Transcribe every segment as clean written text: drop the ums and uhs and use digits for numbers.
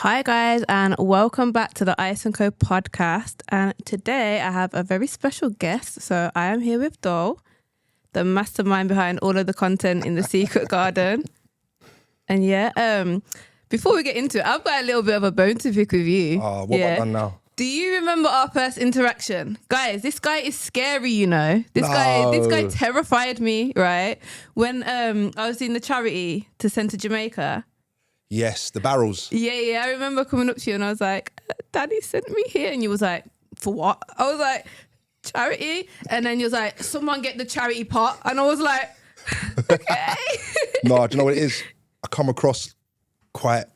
Hi guys, and welcome back to the Ice & Co podcast. And today I have a very special guest. So I am here with Dole, the mastermind behind all of the content in the Secret Garden. And before we get into it, I've got a little bit of a bone to pick with you. What have I done now? Do you remember our first interaction? Guys, this guy is scary, you know. This guy terrified me, right? When I was doing the charity to send to Jamaica. Yes, the barrels. Yeah. I remember coming up to you and I was like, Daddy sent me here. And you was like, for what? I was like, charity. And then you was like, someone get the charity pot. And I was like, okay. No, do you know what it is? I come across quite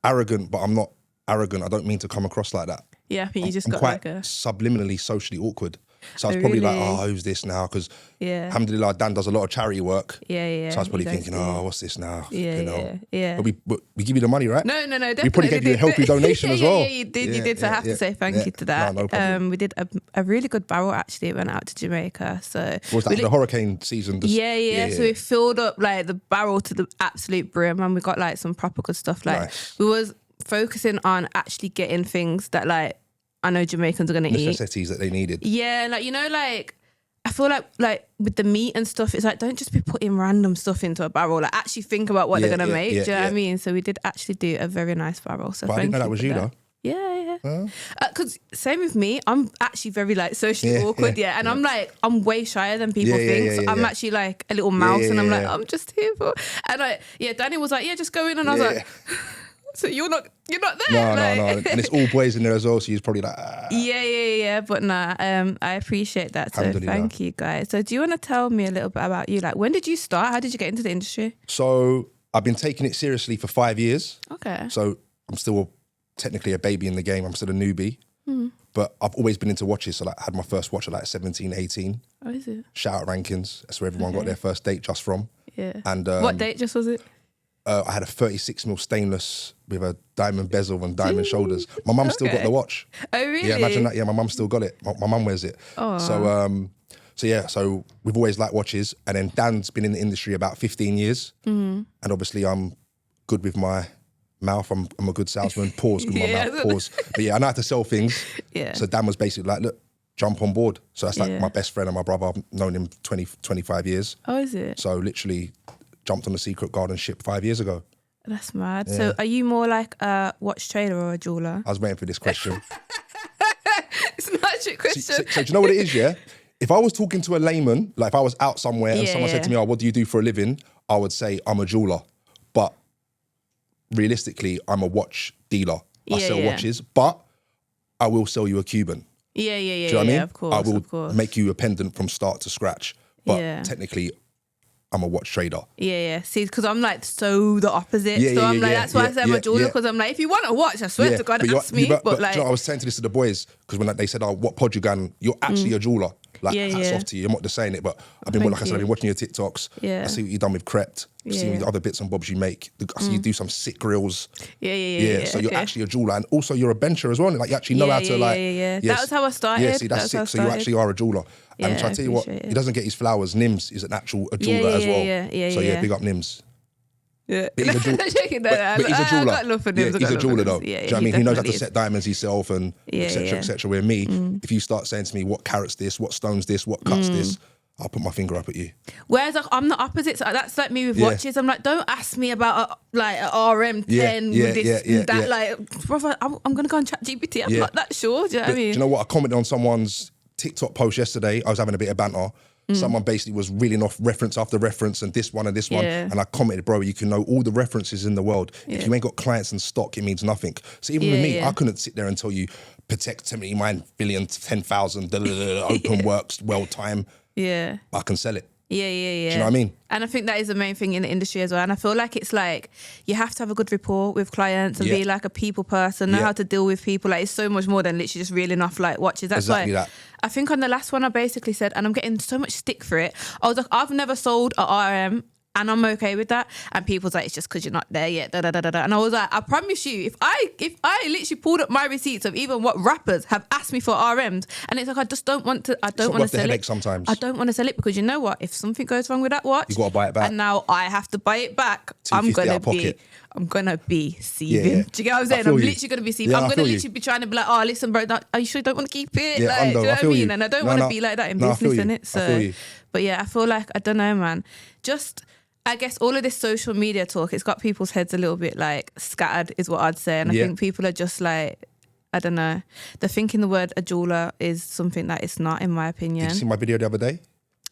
arrogant, but I'm not arrogant. I don't mean to come across like that. Yeah, I think you just I'm got quite like a... subliminally socially awkward. So I was probably like, who's this now? Because alhamdulillah, Dan does a lot of charity work. Yeah. So I was probably thinking, what's this now? Yeah. But we give you the money, right? No, definitely. We probably gave you a healthy donation as well. Yeah, you did. So I have to say thank you to that. No problem. We did a really good barrel, actually. It went out to Jamaica. So was that the hurricane season? Yeah. So we filled up like the barrel to the absolute brim and we got like some proper good stuff. Like nice. We was focusing on actually getting things that like I know Jamaicans are going to eat. Necessities that they needed. Yeah, like, you know, like, I feel like with the meat and stuff, it's like, don't just be putting random stuff into a barrel. Like, actually think about what they're going to make. Do you know what I mean? So we did actually do a very nice barrel. So but I didn't know that was you, though. Yeah. Because same with me, I'm actually very like socially awkward, and I'm like, I'm way shyer than people think. So I'm actually like a little mouse and I'm like, I'm just here for... And like, Danny was like, just go in. And I was like... So you're not there. No. And it's all boys in there as well, so he's probably like... Yeah. But nah, I appreciate that. So thank you, guys. So do you want to tell me a little bit about you? Like, when did you start? How did you get into the industry? So I've been taking it seriously for 5 years. Okay. So I'm still technically a baby in the game. I'm still a newbie. But I've always been into watches. So like, I had my first watch at like 17, 18. Oh, is it? Shout out Rankins. That's where everyone got their first date just from. Yeah. And what date just was it? I had a 36mm stainless with a diamond bezel and diamond shoulders. My mum still got the watch. Oh, really? Yeah, imagine that. Yeah, my mum still got it. My mum wears it. Oh. So we've always liked watches. And then Dan's been in the industry about 15 years. And obviously I'm good with my mouth. I'm a good salesman. Pause with my mouth. Pause. But yeah, I know how to sell things. Yeah. So Dan was basically like, look, jump on board. So that's like my best friend and my brother. I've known him 25 years. Oh, is it? So literally... jumped on the Secret Garden ship 5 years ago. That's mad. Yeah. So are you more like a watch trader or a jeweller? I was waiting for this question. It's not a trick question. So do you know what it is, yeah? If I was talking to a layman, like if I was out somewhere and someone said to me, what do you do for a living? I would say, I'm a jeweller. But realistically, I'm a watch dealer. I sell watches, but I will sell you a Cuban. Yeah. Do you know what I mean? Of course, I will make you a pendant from start to scratch. But technically, I'm a watch trader. Yeah. See, because I'm like so the opposite. That's why I say I'm a jeweler, because I'm like, if you want a watch, I swear to God, ask me. But like, you know, I was saying to this to the boys, because when they said, what pod you going, you're actually a jeweler. Like, hats off to you. I'm not just saying it, but I've been, like I said, I've been watching your TikToks. I see what you've done with Crept. I've seen the other bits and bobs you make. I see you do some sick grills. Yeah. So you're actually a jeweler, and also you're a bencher as well. Like, you actually know how to like... Yeah. That was how I started. Yeah, see, that's sick. So you actually are a jeweler. And so I tell you what, he doesn't get his flowers. Nims is a jeweler as well. So big up Nims. Yeah. But he's a jeweler. But he's a jeweler. I got love for Nims. He's a jeweler though. Yeah, do you know what I mean? He knows how to set diamonds himself and etc. Where me, if you start saying to me, what carats this, what stones this, what cuts this, I'll put my finger up at you. Whereas like, I'm the opposite. So that's like me with watches. I'm like, don't ask me about an RM10 with this and that. Like, brother, I'm going to go on ChatGPT. I'm not that sure. Do you know what I mean? Do you know what? I commented on someone's TikTok post yesterday. I was having a bit of banter. Someone basically was reeling off reference after reference and this one and this one. And I commented, bro, you can know all the references in the world. If you ain't got clients in stock, it means nothing. So even with me, I couldn't sit there and tell you, Patek 79 billion, 10,000, open works, well time. Yeah. I can sell it. Yeah. Do you know what I mean? And I think that is the main thing in the industry as well. And I feel like it's like, you have to have a good rapport with clients and be like a people person, know how to deal with people. Like, it's so much more than literally just reeling off like watches. That's exactly why that. I think on the last one I basically said, and I'm getting so much stick for it, I was like, I've never sold a RM and I'm okay with that. And people's like, it's just because you're not there yet. And I was like, I promise you, if I literally pulled up my receipts of even what rappers have asked me for RMs, and it's like, I just don't want to. I don't want to sell it. Sometimes I don't want to sell it because you know what? If something goes wrong with that watch, you got to buy it back. And now I have to buy it back. I'm gonna be. I'm gonna be seething. Yeah, yeah. Do you get what I'm saying? I'm literally gonna be seething. Yeah, I'm I gonna feel literally be trying to be like, oh, listen, bro, are you sure you don't want to keep it? Yeah, like, do you know what I feel mean? you. And I don't No, want to no. be like that in No, I feel business, you. innit? I feel you. But yeah, I feel like, I don't know, man. Just, I guess all of this social media talk, it's got people's heads a little bit like scattered, is what I'd say. And I think people are just like, I don't know. They're thinking the word a jeweler is something that it's not, in my opinion. Did you see my video the other day?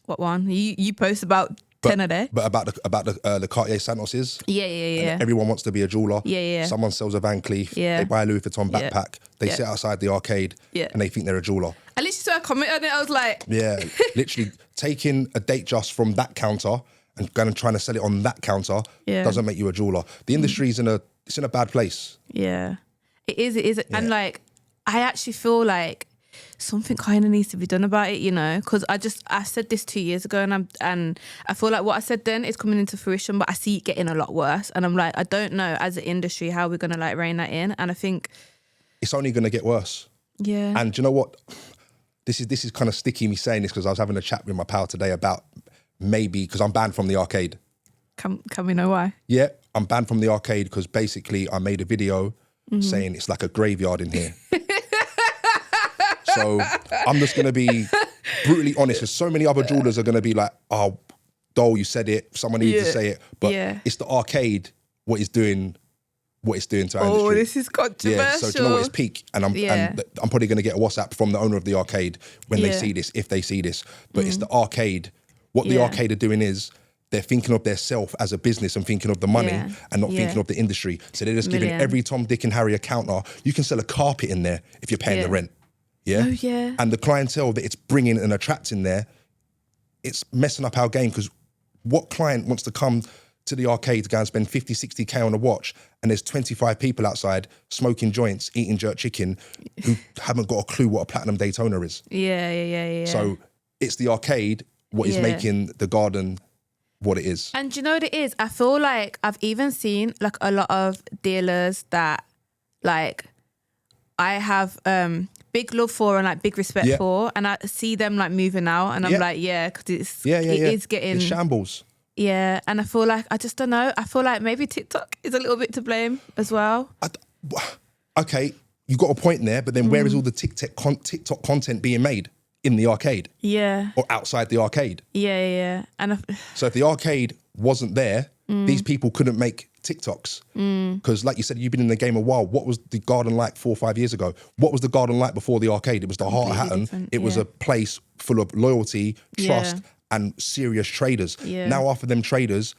What one? You post about 10 a day? But about the Cartier Santoses. Yeah. And everyone wants to be a jeweler. Yeah. Someone sells a Van Cleef. Yeah. They buy a Louis Vuitton Yeah. backpack. They sit outside the arcade. Yeah. And they think they're a jeweler. I literally saw a comment on it. I was like, Yeah, literally taking a date just from that counter and going and trying to sell it on that counter doesn't make you a jeweler. The industry's in a bad place. yeah, it is. Yeah. And like, I actually feel like something kind of needs to be done about it, you know, because I said this 2 years ago, and I feel like what I said then is coming into fruition, but I see it getting a lot worse, and I'm like, I don't know as an industry how we're gonna like rein that in, and I think It's only going to get worse. Yeah. And do you know what? This is kind of sticky me saying this because I was having a chat with my pal today about maybe, because I'm banned from the arcade. Can we know why? Yeah, I'm banned from the arcade because basically I made a video saying it's like a graveyard in here. So I'm just going to be brutally honest. Because so many other jewelers are going to be like, oh, Dole, you said it. Someone needed to say it. But it's the arcade what it's doing to our industry. Oh, this is controversial. Yeah, so do you know what? It's peak. And I'm probably going to get a WhatsApp from the owner of the arcade when they see this, if they see this. But it's the arcade. What the arcade are doing is they're thinking of their self as a business and thinking of the money and not thinking of the industry. So they're just giving every Tom, Dick and Harry a counter. You can sell a carpet in there if you're paying the rent. Yeah? Oh, yeah. And the clientele that it's bringing and attracting there, it's messing up our game because what client wants to come to the arcade to go and spend 50, 60K on a watch and there's 25 people outside smoking joints, eating jerk chicken who haven't got a clue what a Platinum Daytona is. Yeah. So it's the arcade what is making the garden what it is. And do you know what it is? I feel like I've even seen like a lot of dealers that like I have big love for and like big respect for, and I see them like moving out and I'm like, because it is getting... It's shambles. Yeah, and I feel like, I just don't know, I feel like maybe TikTok is a little bit to blame as well. Okay, you got a point there, but then where is all the TikTok content being made? In the arcade? Yeah. Or outside the arcade? Yeah. And so if the arcade wasn't there, these people couldn't make TikToks. Because like you said, you've been in the game a while. What was the garden like 4 or 5 years ago? What was the garden like before the arcade? It was the Heart of Hatton. It was a place full of loyalty, trust, and serious traders. Yeah. Now after them traders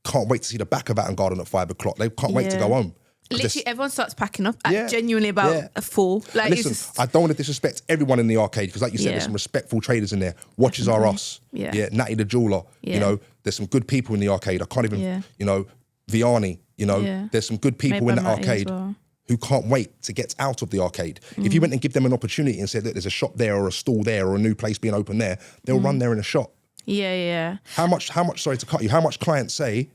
can't wait to see the back of Hatton Garden at 5 o'clock. They can't wait to go home. Literally everyone starts packing up at genuinely about a 4. Like, listen, it's just... I don't want to disrespect everyone in the arcade because like you said, there's some respectful traders in there. Watches are us. Yeah. Natty the jeweler. You know, there's some good people in the arcade. I can't even, you know, Vianney, you know, there's some good people in the arcade who can't wait to get out of the arcade. If you went and give them an opportunity and said that there's a shop there or a stall there or a new place being opened there, they'll run there in a shot. Yeah. How much, sorry to cut you, how much clients say,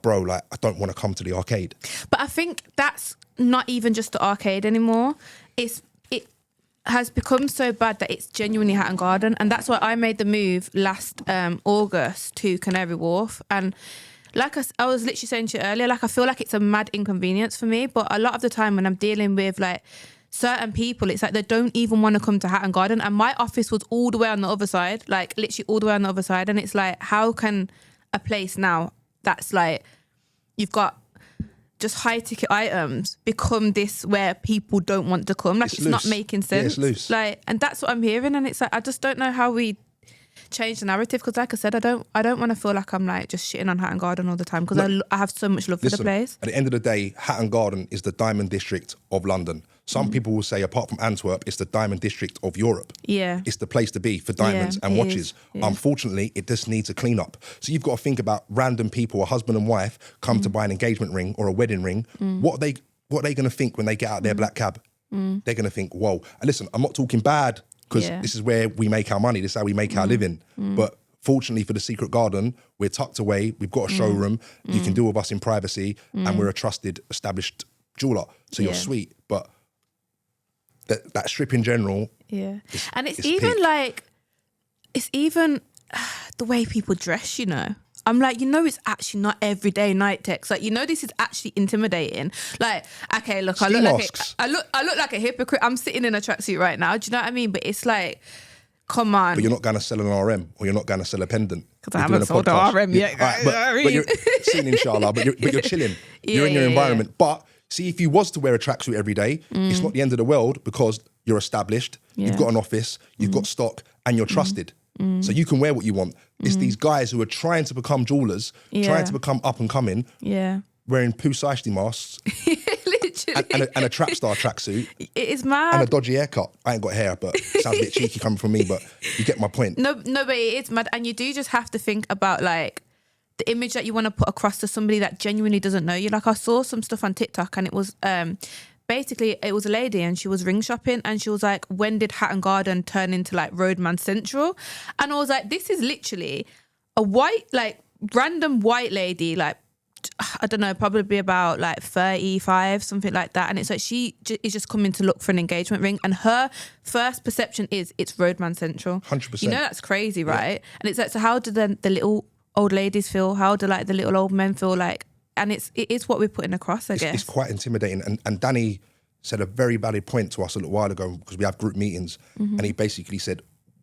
bro, like, I don't want to come to the arcade. But I think that's not even just the arcade anymore. It has become so bad that it's genuinely Hatton Garden. And that's why I made the move last August to Canary Wharf. And like I was literally saying to you earlier, like I feel like it's a mad inconvenience for me. But a lot of the time when I'm dealing with like certain people, it's like they don't even want to come to Hatton Garden. And my office was all the way on the other side, like literally all the way on the other side. And it's like, how can a place now that's like, you've got just high ticket items become this where people don't want to come? Like it's not making sense. Yeah, it's loose. Like, and that's what I'm hearing. And it's like, I just don't know how we change the narrative. Because like I said, I don't want to feel like I'm like just shitting on Hatton Garden all the time. Because I have so much love for the place. At the end of the day, Hatton Garden is the diamond district of London. Some people will say, apart from Antwerp, it's the diamond district of Europe. Yeah. It's the place to be for diamonds and watches. Unfortunately, it just needs a clean up. So you've got to think about random people, a husband and wife, come to buy an engagement ring or a wedding ring. What are they going to think when they get out their black cab? They're going to think, whoa. And listen, I'm not talking bad because this is where we make our money. This is how we make our living. But fortunately for the Secret Garden, we're tucked away. We've got a showroom. You can deal with us in privacy and we're a trusted, established jeweler. So you're sweet. But that strip in general. Yeah. And it's even peak. Like, it's even the way people dress, you know. I'm like, it's actually not everyday night text. Like, this is actually intimidating. Like, okay, look, I look like a hypocrite. I'm sitting in a tracksuit right now. Do you know what I mean? But it's like, come on. But you're not going to sell an RM or you're not going to sell a pendant. Because I haven't sold an RM yet. Right, but you're seen, inshallah, but you're chilling. You're in your environment. Yeah. But see, if you was to wear a tracksuit every day, it's not the end of the world because you're established, you've got an office, you've got stock, and you're trusted. So you can wear what you want. It's these guys who are trying to become jewellers, trying to become up and coming, wearing Poo Saishti masks and a trap star tracksuit. It is mad. And a dodgy haircut. I ain't got hair, but it sounds a bit cheeky coming from me, but you get my point. No, but it is mad. And you do just have to think about like the image that you want to put across to somebody that genuinely doesn't know you. Like I saw some stuff on TikTok and it was basically it was a lady and she was ring shopping and she was like, when did Hatton Garden turn into like Roadman Central? And I was like, this is literally a white, like random white lady, like I don't know, probably about like 35, something like that. And it's like she is just coming to look for an engagement ring. And her first perception is it's Roadman Central. 100%. That's crazy, right? Yeah. And it's like, so how do the little old ladies feel? How do like the little old men feel like? And it is what we're putting across, I guess. It's quite intimidating. And Danny said a very valid point to us a little while ago because we have group meetings. And he basically said,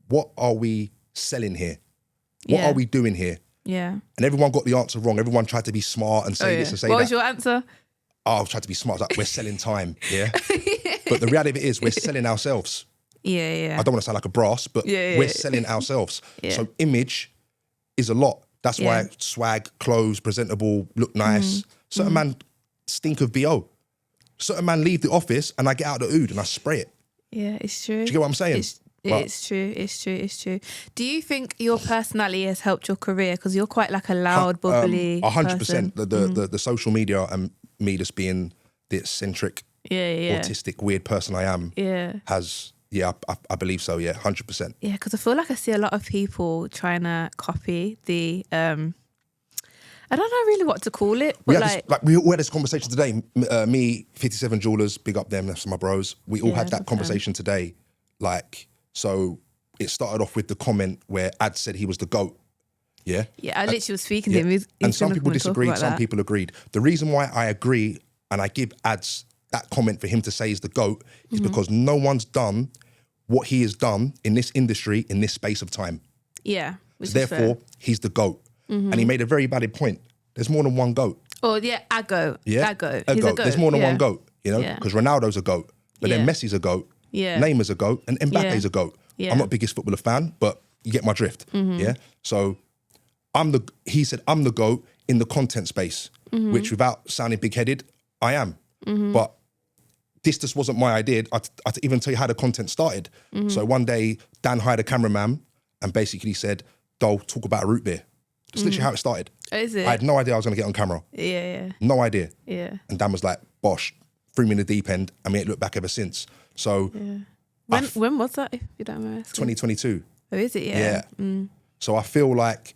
what are we selling here? What are we doing here? Yeah. And everyone got the answer wrong. Everyone tried to be smart and say this and say that. What was your answer? I tried to be smart. I was like, we're selling time, yeah? But the reality of it is we're selling ourselves. Yeah. I don't want to sound like a brass, but we're selling ourselves. So image is a lot. That's why swag, clothes, presentable, look nice. Certain man stink of BO. Certain man leave the office and I get out the oud and I spray it. Yeah, it's true. Do you get what I'm saying? It's true. Do you think your personality has helped your career? Because you're quite like a loud, bubbly 100%. The social media and me just being the eccentric, autistic, weird person I am has... Yeah, I believe so, 100%. Yeah, because I feel like I see a lot of people trying to copy the... I don't know really what to call it. But we had this conversation today. Me, 57 Jewellers, big up them, that's my bros. We all had that conversation today. Like, so it started off with the comment where Ad said he was the GOAT. Yeah? Yeah, I literally was speaking to him. He's and some people disagreed, some people agreed. The reason why I agree and I give Ads that comment for him to say he's the GOAT is because no one's done what he has done in this industry in this space of time. Yeah. So therefore, he's the GOAT. And he made a very valid point. There's more than one GOAT. Oh, yeah, a GOAT. Yeah? A GOAT. A He's GOAT. a GOAT. There's more than one GOAT, you know? Because Ronaldo's a GOAT. But then Messi's a GOAT. Yeah. Neymar's a GOAT. And Mbappe's a GOAT. Yeah. I'm not the biggest footballer fan, but you get my drift. Yeah? So he said, I'm the GOAT in the content space, which without sounding big-headed, I am. But this just wasn't my idea. I even tell you how the content started. So one day, Dan hired a cameraman and basically said, Dole, talk about a root beer. That's literally how it started. Oh, is it? I had no idea I was going to get on camera. Yeah. No idea. Yeah. And Dan was like, bosh, threw me in the deep end and we ain't looked back ever since. So... When was that, if you don't mind? 2022. Oh, is it? Yeah. So I feel like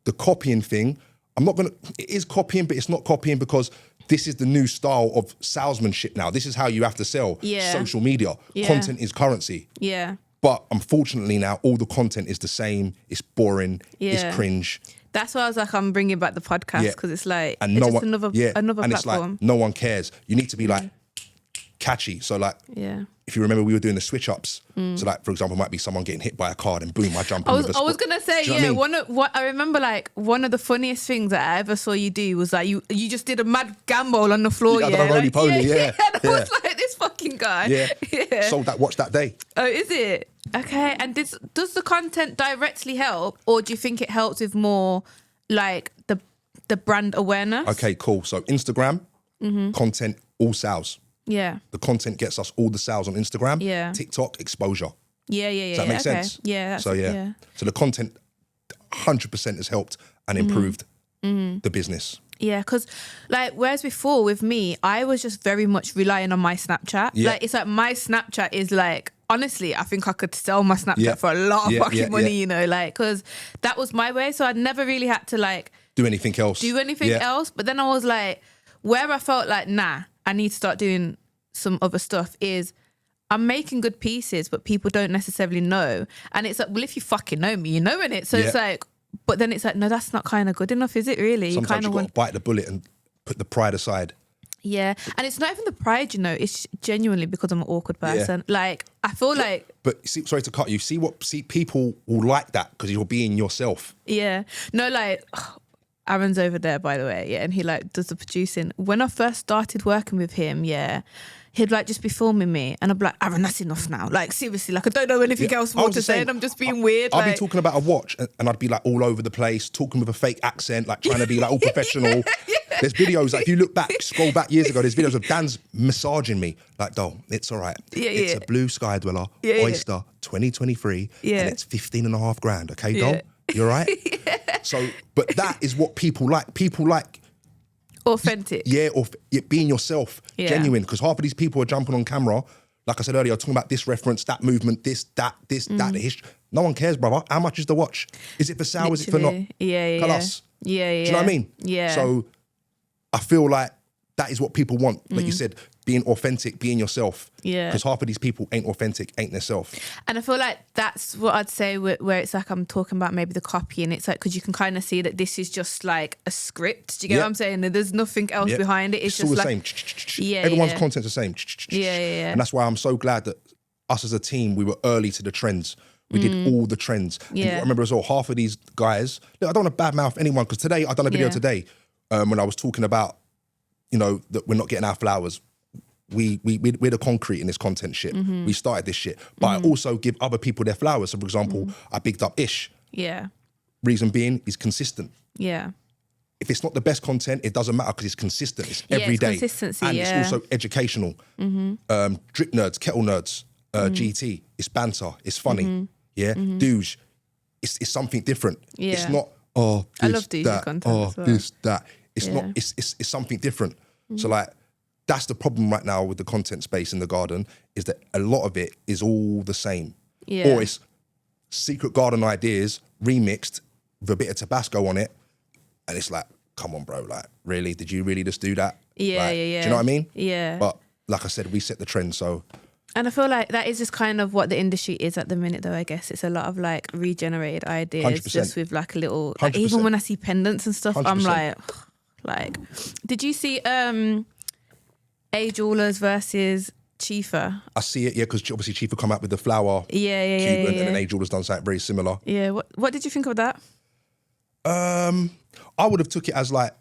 the copying thing, it is copying, but it's not copying because this is the new style of salesmanship now. This is how you have to sell. Social media. Content is currency. Yeah. But unfortunately now, all the content is the same. It's boring. It's cringe. That's why I was like, I'm bringing back the podcast because it's like, and it's no just one, another and platform. it's like, no one cares. You need to be like catchy. So like, if you remember, we were doing the switch ups. So like, for example, might be someone getting hit by a car and boom, I jump in with the I was gonna say, I remember like one of the funniest things that I ever saw you do was like you just did a mad gamble on the floor. And I was like, this fucking guy. Sold that watch that day. Oh, is it? Okay. And does the content directly help, or do you think it helps with more like the brand awareness? Okay, cool. So Instagram content, all sales. Yeah. The content gets us all the sales on Instagram. Yeah. TikTok, exposure. Yeah. Does that make sense? Yeah. So the content 100% has helped and improved the business. Yeah, because like whereas before with me, I was just very much relying on my Snapchat. Like it's like my Snapchat is like, honestly, I think I could sell my Snapchat for a lot of fucking money, you know, like because that was my way. So I never really had to like do anything else. But then I was like, where I felt like, nah, I need to start doing some other stuff is I'm making good pieces, but people don't necessarily know. And it's like, well, if you fucking know me, you know in it. So it's like, But then it's like, no, that's not kind of good enough, is it really? Sometimes you you've got to bite the bullet and put the pride aside. Yeah. And it's not even the pride, it's genuinely because I'm an awkward person. Yeah. Like, I feel like... But see, sorry to cut you. See, people will like that because you're being yourself. Yeah. No, like... Aaron's over there, by the way, yeah, and he like does the producing. When I first started working with him, yeah, he'd like just be filming me, and I'd be like, Aaron, that's enough now. Like seriously, like I don't know anything else more to say, and I'm just being weird. I'd be talking about a watch, and I'd be like all over the place, talking with a fake accent, like trying to be like all professional. There's videos, like if you look back, scroll back years ago, there's videos of Dan's massaging me, like, doll, it's all right. It's a blue Sky Dweller, Oyster, 2023, and it's 15.5 grand, okay, doll? You're right. So, but that is what people like. People like authentic. Yeah, or being yourself, genuine. Because half of these people are jumping on camera. Like I said earlier, talking about this reference, that movement, that, the history. No one cares, brother. How much is the watch? Is it for sale? Literally. Is it for not? Tell us. Yeah. Do you know what I mean? Yeah. So I feel like that is what people want. Like you said, being authentic, being yourself. Yeah. Because half of these people ain't authentic, ain't their self. And I feel like that's what I'd say where it's like I'm talking about maybe the copy, and it's like, because you can kind of see that this is just like a script. Do you get what I'm saying? There's nothing else behind it. It's just all the like... same. Everyone's content's the same. Yeah. And that's why I'm so glad that us as a team, we were early to the trends. We did all the trends. Yeah. And I remember as well, half of these guys, look, I don't want to badmouth anyone, because today, I've done a video today when I was talking about, that we're not getting our flowers. We're the concrete in this content shit. We started this shit. But I also give other people their flowers. So for example, I bigged up Ish. Yeah. Reason being, he's consistent. Yeah. If it's not the best content, it doesn't matter because it's consistent. It's every day. Consistency, and it's also educational. Drip nerds, kettle nerds, GT. It's banter. It's funny. Yeah. Douche. It's something different. Yeah. It's not, this, I love douche content as well. This, that. It's not, it's something different. So like, that's the problem right now with the content space in the garden, is that a lot of it is all the same. Yeah. Or it's secret garden ideas remixed with a bit of Tabasco on it. And it's like, come on, bro, like, really? Did you really just do that? Yeah. Do you know what I mean? Yeah. But like I said, we set the trend, so... And I feel like that is just kind of what the industry is at the minute, though, I guess. It's a lot of, like, regenerated ideas 100%. just with, like, a little... Like, even when I see pendants and stuff, 100%. I'm like... Did you see A Jewellers versus Chifa? I see it, yeah, because obviously Chief will come out with the flower cube, and then A Jeweller's done something very similar. Yeah, what did you think of that? I would have took it as, like,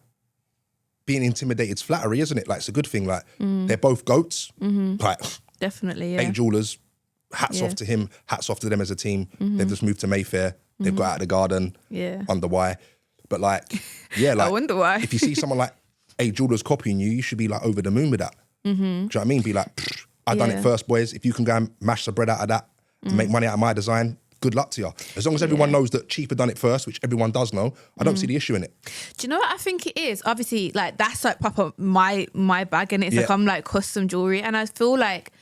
being intimidated's flattery, isn't it? Like, it's a good thing. Like, they're both goats. Like, definitely, yeah. A Jewellers, hats off to him, hats off to them as a team. They've just moved to Mayfair. They've got out of the garden. Yeah. Wonder why. But like, yeah, like, I wonder why. if you see someone like A Jewellers copying you, you should be like over the moon with that. Do you know what I mean? Be like, I done it first, boys. If you can go and mash the bread out of that and make money out of my design, good luck to you. As long as everyone knows that Chief had done it first, which everyone does know, I don't see the issue in it. Do you know what I think it is? Obviously, like, that's like proper my bag, and it's like I'm like custom jewelry, and I feel like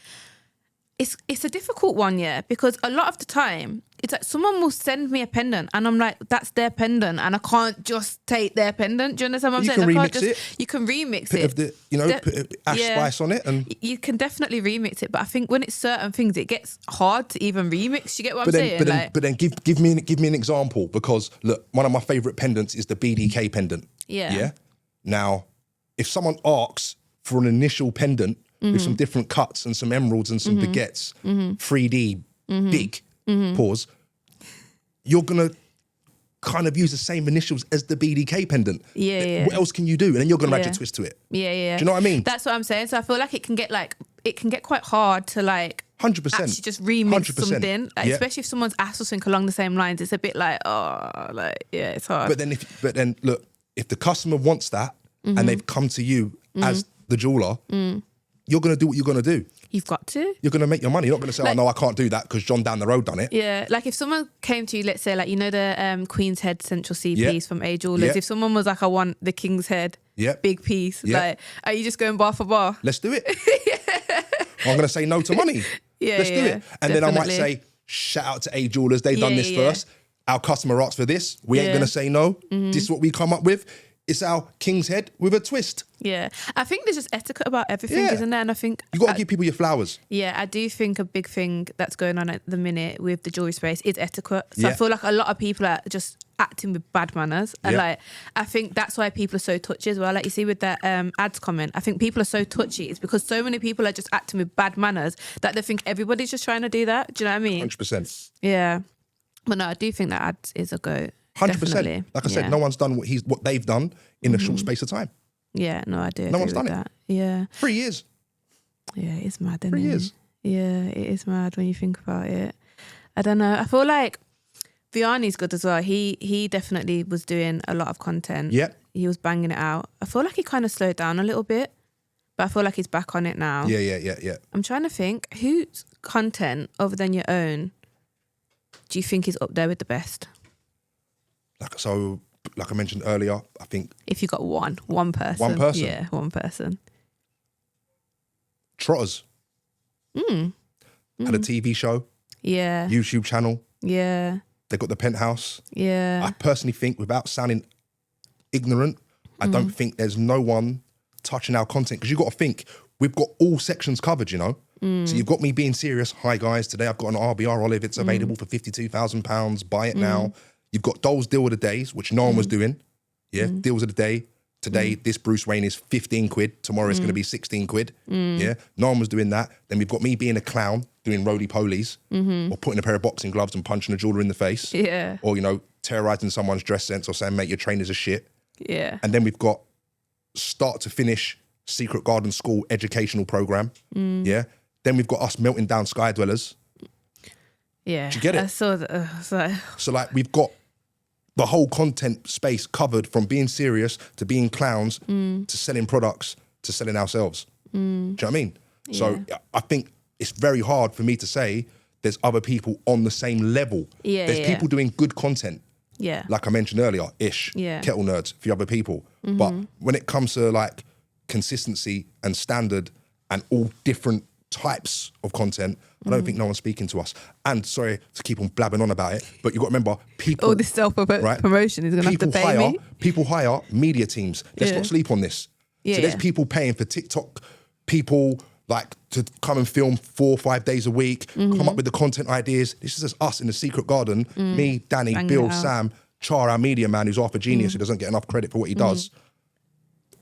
it's a difficult one, yeah, because a lot of the time it's like someone will send me a pendant and I'm like, that's their pendant, and I can't just take their pendant. Do you understand what I'm saying? You can remix it. You can remix Bit it. of the, put ash spice on it, and you can definitely remix it. But I think when it's certain things, it gets hard to even remix. You get what I'm saying? But then give me an example, because look, one of my favourite pendants is the BDK pendant. Yeah. Yeah. Now, if someone asks for an initial pendant with some different cuts and some emeralds and some baguettes, 3D, big, pause, you're going to kind of use the same initials as the BDK pendant. Yeah. What else can you do? And then you're going to add your twist to it. Yeah. Do you know what I mean? That's what I'm saying. So I feel like it can get quite hard to, like, 100%. actually just remix 100%. something. Like, especially if someone's asked or something along the same lines, it's a bit like, it's hard. But then look, if the customer wants that and they've come to you as the jeweler, you're going to do what you're going to do. You've got to. You're going to make your money. You're not going to say, like, oh, no, I can't do that because John down the road done it. Yeah, like if someone came to you, let's say, like, you know the Queen's Head Central C piece from A Jewellers, if someone was like, I want the King's Head big piece, like, are you just going bar for bar? Let's do it. I'm going to say no to money. Let's do it. And then I might say, shout out to A Jewellers. They've done this first. Our customer asked for this. We ain't going to say no. This is what we come up with. It's our king's head with a twist. Yeah. I think there's just etiquette about everything, Yeah. isn't there? And I think... You got to give people your flowers. Yeah, I do think a big thing that's going on at the minute with the jewellery space is etiquette. So I Yeah. feel like a lot of people are just acting with bad manners. And Yeah. like, I think that's why people are so touchy as well. Like you see with that ads comment, I think people are so touchy. It's because so many people are just acting with bad manners that they think everybody's just trying to do that. Do you know what I mean? 100%. Yeah. But no, I do think that ads is a go. 100%. Definitely. Like I said, no one's done what they've done in a short space of time. Yeah, no, I do. No one's agree done with it. that. Yeah. 3 years. Yeah, it's mad, isn't 3 it? years. Yeah, it is mad when you think about it. I don't know. I feel like Vianney's good as well. He definitely was doing a lot of content. Yeah. He was banging it out. I feel like he kind of slowed down a little bit, but I feel like he's back on it now. Yeah. I'm trying to think, whose content other than your own do you think is up there with the best? Like I mentioned earlier, I think If you got one person. One person? Yeah, one person. Trotters had a TV show, Yeah. YouTube channel. Yeah. They got the penthouse. Yeah. I personally think, without sounding ignorant, I don't think there's no one touching our content, because you've got to think we've got all sections covered, you know. So you've got me being serious. Hi guys, today I've got an RBR olive. It's available for £52,000. Buy it now. You've got Dole's deal of the days, which no one was doing. Yeah, deals of the day. Today, this Bruce Wayne is 15 quid. Tomorrow, it's going to be 16 quid. Yeah, no one was doing that. Then we've got me being a clown, doing roly-polies, or putting a pair of boxing gloves and punching a jeweler in the face. Yeah. Or, you know, terrorising someone's dress sense, or saying, mate, your trainers are shit. Yeah. And then we've got start to finish Secret Garden School educational program. Yeah. Then we've got us melting down Sky Dwellers. Yeah. Do you get it? I saw that. So like we've got the whole content space covered, from being serious to being clowns to selling products to selling ourselves. Do you know what I mean? So I think it's very hard for me to say there's other people on the same level. Yeah, there's people doing good content. Yeah. Like I mentioned earlier, Kettle Nerds, a few other people. But when it comes to like consistency and standard and all different types of content, I don't think no one's speaking to us. And sorry to keep on blabbing on about it, but you've got to remember, people... All this self-promotion is going to have to pay me. People hire media teams. Let's not sleep on this. So there's people paying for TikTok, people like to come and film 4 or 5 days a week, come up with the content ideas. This is just us in the Secret Garden, me, Danny, Banging Bill, it out. Sam, Char, our media man, who's half a genius, who doesn't get enough credit for what he does,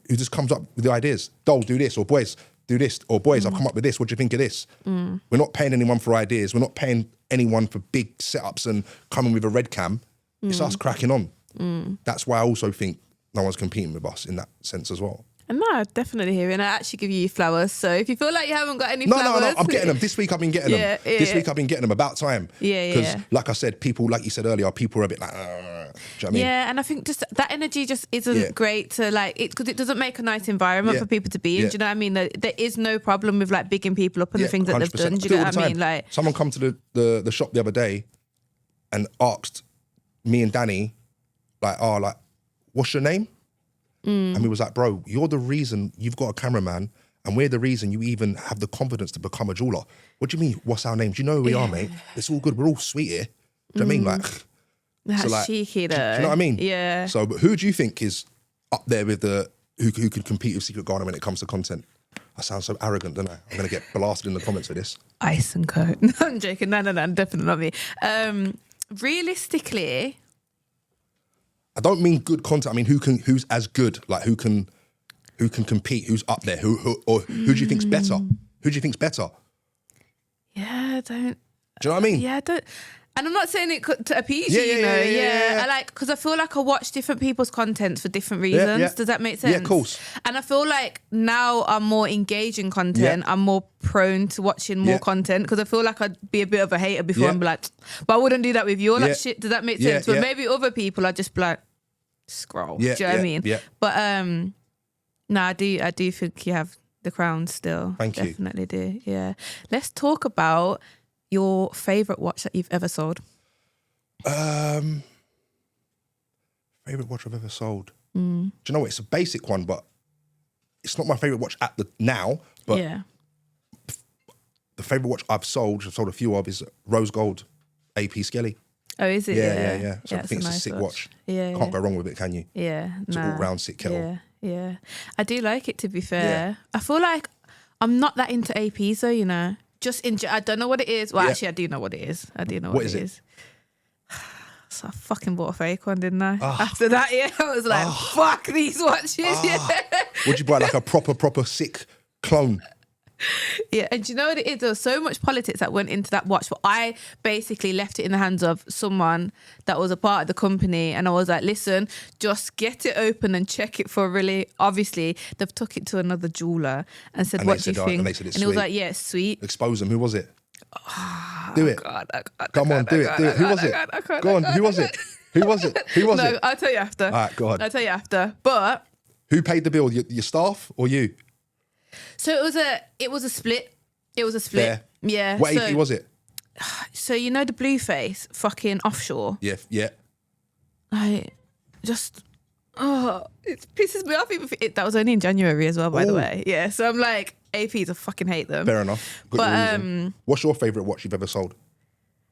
who just comes up with the ideas. Dolls, do this, or boys, do this, or boys, I've come up with this. What do you think of this? We're not paying anyone for ideas. We're not paying anyone for big setups and coming with a red cam. It's us cracking on. That's why I also think no one's competing with us in that sense as well. And no, I definitely hear it. And I actually give you flowers. So if you feel like you haven't got any flowers... No, I'm getting them. This week I've been getting them. This week I've been getting them. About time. Because like I said, people, like you said earlier, people are a bit like... Do you know what I mean? Yeah, and I think just that energy just isn't great to like... Because it doesn't make a nice environment for people to be in. Do you know what I mean? There is no problem with like bigging people up on the things that they've done. Do you know what I mean? Like, someone come to the shop the other day and asked me and Danny, like, what's your name? And we was like, bro, you're the reason you've got a cameraman, and we're the reason you even have the confidence to become a jeweler. What do you mean, what's our name? Do you know who we are, mate? It's all good. We're all sweet here. Do you know what I mean? Like, that's so like, cheeky though. Do you know what I mean? Yeah. So, but who do you think is up there with who could compete with Secret Garden when it comes to content? I sound so arrogant, don't I? I'm going to get blasted in the comments for this. Ice and Co. No, I'm joking. No, definitely not me. Realistically... I don't mean good content. I mean who's as good, like who can compete, who's up there, who do you think's better? Who do you think's better? Yeah, I don't. Do you know what I mean? Yeah, I don't. And I'm not saying it to appease you, you know. Yeah. I like, because I feel like I watch different people's content for different reasons. Yeah. Does that make sense? Yeah, of course. And I feel like now I'm more engaged in content. I'm more prone to watching more content, because I feel like I'd be a bit of a hater before and be like, but I wouldn't do that with you. Like shit. Does that make sense? But maybe other people are just like, scroll. Do you know what I mean? Yeah. But no, I do think you have the crown still. Thank you. Definitely do. Yeah. Let's talk about your favourite watch that you've ever sold. Favourite watch I've ever sold. Do you know what? It's a basic one, but it's not my favourite watch at the now. But the favourite watch I've sold a few of, is rose gold AP Skelly. Oh, is it? Yeah. So I it's think a it's a nice sick watch. Yeah, Can't go wrong with it, can you? Yeah, It's an all-round sick kettle. Yeah. I do like it, to be fair. I feel like I'm not that into APs though, you know. Just I don't know what it is. Well, actually, I do know what it is. I do know what it is. So I fucking bought a fake one, didn't I? After that, I was like, fuck these watches. Would you buy like a proper sick clone? Yeah, and do you know what it is? There was so much politics that went into that watch, but I basically left it in the hands of someone that was a part of the company, and I was like, listen, just get it open and check it for really. Obviously, they've took it to another jeweler and said, what do you think? And they said it's and sweet. it was like, yeah, it's sweet. Expose them. Who was it? Do it. Come on, do it. Who was it? Go on, who was it? Who was it? No, I'll tell you after. All right, go on. I'll tell you after. But who paid the bill? Your staff or you? So it was a split. It was a split. Fair. Yeah. What AP was it? So you know the Blueface fucking offshore? Yeah. It pisses me off. Even that was only in January as well, by the way. Yeah. So I'm like, APs, I fucking hate them. Fair enough. What's your favourite watch you've ever sold?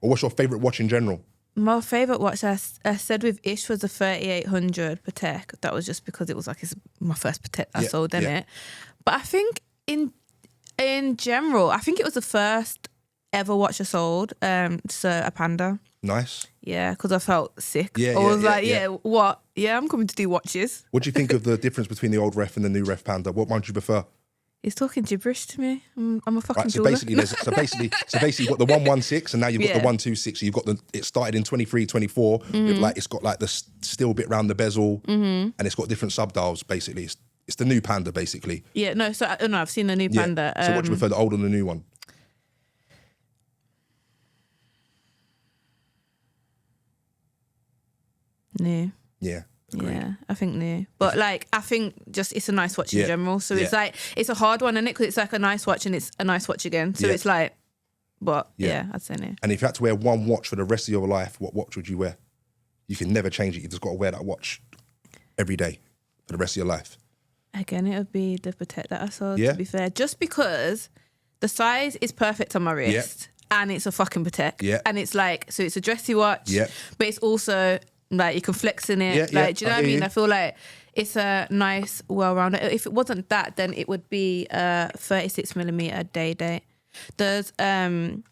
Or what's your favourite watch in general? My favourite watch I said with Ish was a 3800 Patek. That was just because it was like my first Patek I sold, didn't it? But I think in general, I think it was the first ever watch I sold. So a Panda. Nice. Yeah, because I felt sick. I was what? Yeah, I'm coming to do watches. What do you think of the difference between the old ref and the new ref Panda? What one do you prefer? He's talking gibberish to me. I'm a fucking right, so jeweler. basically you've got the 116 and now you've got the 126. So you've got it started in 23, 24 with like, it's got like the steel bit round the bezel and it's got different subdials basically. It's the new Panda basically. Yeah, no, I've seen the new Panda. So what do you prefer, the old or the new one? New. Yeah. Agreed. Yeah, I think new. But like, I think just it's a nice watch in general. So it's like, it's a hard one, isn't it? Because it's like a nice watch and it's a nice watch again. So it's like, but I'd say new. And if you had to wear one watch for the rest of your life, what watch would you wear? You can never change it. You just got to wear that watch every day for the rest of your life. Again, it would be the Patek that I sold, to be fair. Just because the size is perfect on my wrist and it's a fucking Patek. Yeah. And it's like, so it's a dressy watch, Yeah. but it's also like you can flex in it. Yeah, Like, do you know what I mean? I feel like it's a nice, well-rounded. If it wasn't that, then it would be a 36mm day date. There's one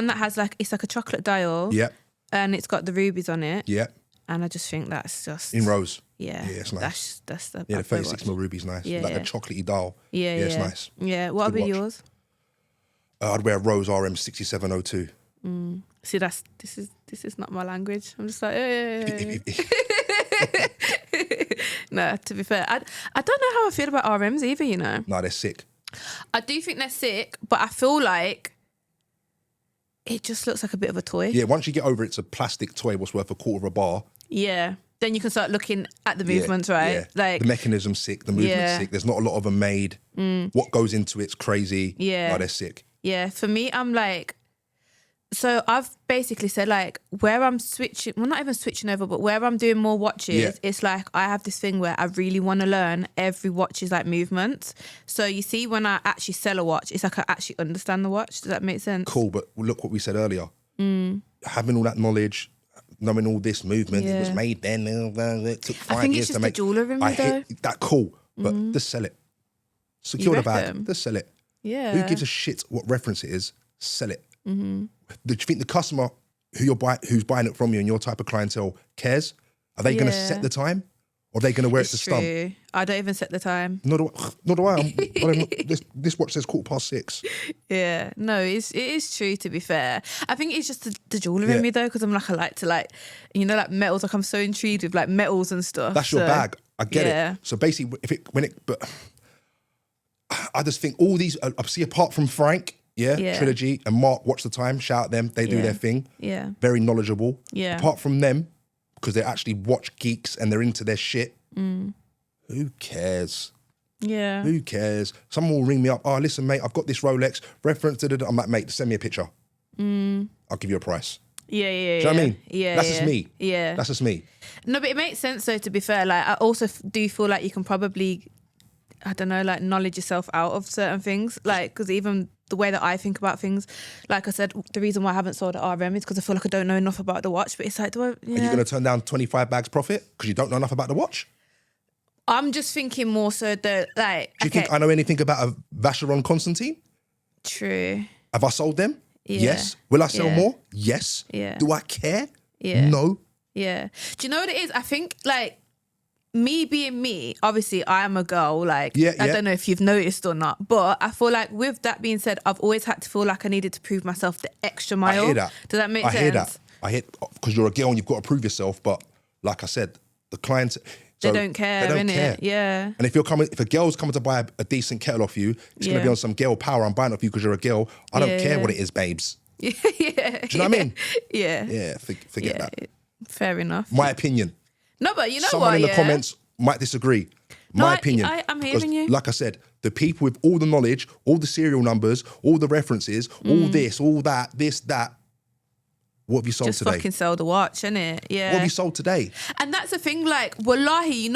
that has like, it's like a chocolate dial. Yeah. And it's got the rubies on it. Yeah. And I just think that's just... In rose. Yeah. Yeah, it's nice. That's the... Yeah, the 36mm ruby's nice. Yeah, like a chocolatey dial. Yeah, it's nice. Yeah. What would be yours? I'd wear a Rose RM 6702. See, this is not my language. I'm just like, yeah. No, to be fair, I don't know how I feel about RMs either, you know. No, they're sick. I do think they're sick, but I feel like it just looks like a bit of a toy. Yeah, once you get over it's a plastic toy what's worth $0.25. Yeah. Then you can start looking at the movements, right? Yeah. Like the mechanism's sick, the movement's sick. There's not a lot of them made. What goes into it's crazy. Yeah. No, they're sick. Yeah, for me, I'm like, so I've basically said like where I'm switching, well, not even switching over, but where I'm doing more watches, it's like I have this thing where I really want to learn every watch's like movements. So you see, when I actually sell a watch, it's like I actually understand the watch. Does that make sense? Cool, but look what we said earlier. Having all that knowledge, knowing all this movement, it was made then. It took 5 years to make. I think it's just the jeweler in me though. That cool, but just sell it. Secure the bag, just sell it. Yeah. Who gives a shit what reference it is? Sell it. Do you think the customer who's buying it from you and your type of clientele cares? Are they going to set the time? Or are they going to wear it to stump? I don't even set the time. Nor do I. This watch says 6:15. Yeah, no, it is true, to be fair. I think it's just the jewellery in me though, because I'm like, I like to like, you know, like metals, like I'm so intrigued with like metals and stuff. That's your bag. I get it. So basically, but I just think all these, obviously apart from Frank, Trilogy and Mark, Watch the Time, shout out them, they do their thing. Yeah. Very knowledgeable. Yeah. Apart from them, because they're actually watch geeks and they're into their shit, who cares? Yeah. Who cares? Someone will ring me up, oh, listen, mate, I've got this Rolex, reference, I'm like, mate, send me a picture. I'll give you a price. Yeah. Do you know what I mean? Yeah. That's just me. Yeah. That's just me. No, but it makes sense though, to be fair. Like, I also do feel like you can probably, I don't know, like knowledge yourself out of certain things. Like, because even the way that I think about things. Like I said, the reason why I haven't sold at RM is because I feel like I don't know enough about the watch. But it's like, Are you going to turn down 25 bags profit because you don't know enough about the watch? I'm just thinking more so that, like... Do you think I know anything about a Vacheron Constantine? True. Have I sold them? Yeah. Yes. Will I sell more? Yes. Yeah. Do I care? Yeah. No. Yeah. Do you know what it is? I think, like, me being me, obviously I am a girl, like, I don't know if you've noticed or not, but I feel like with that being said, I've always had to feel like I needed to prove myself the extra mile. I hear that. Does that make sense? I hear that. Because you're a girl and you've got to prove yourself, but like I said, the clients... They don't care, innit? Yeah. And if a girl's coming to buy a decent kettle off you, it's going to be on some girl power. I'm buying it off you because you're a girl. I don't care what it is, babes. Yeah. Do you know what I mean? Yeah. Yeah, forget that. Fair enough. My opinion. No, but you know Someone what? in the comments might disagree. My opinion. I'm hearing you. Like I said, the people with all the knowledge, all the serial numbers, all the references, all this, all that, this, that, what have you sold today? Just fucking sell the watch, innit? Yeah. What have you sold today? And that's the thing, like, wallahi,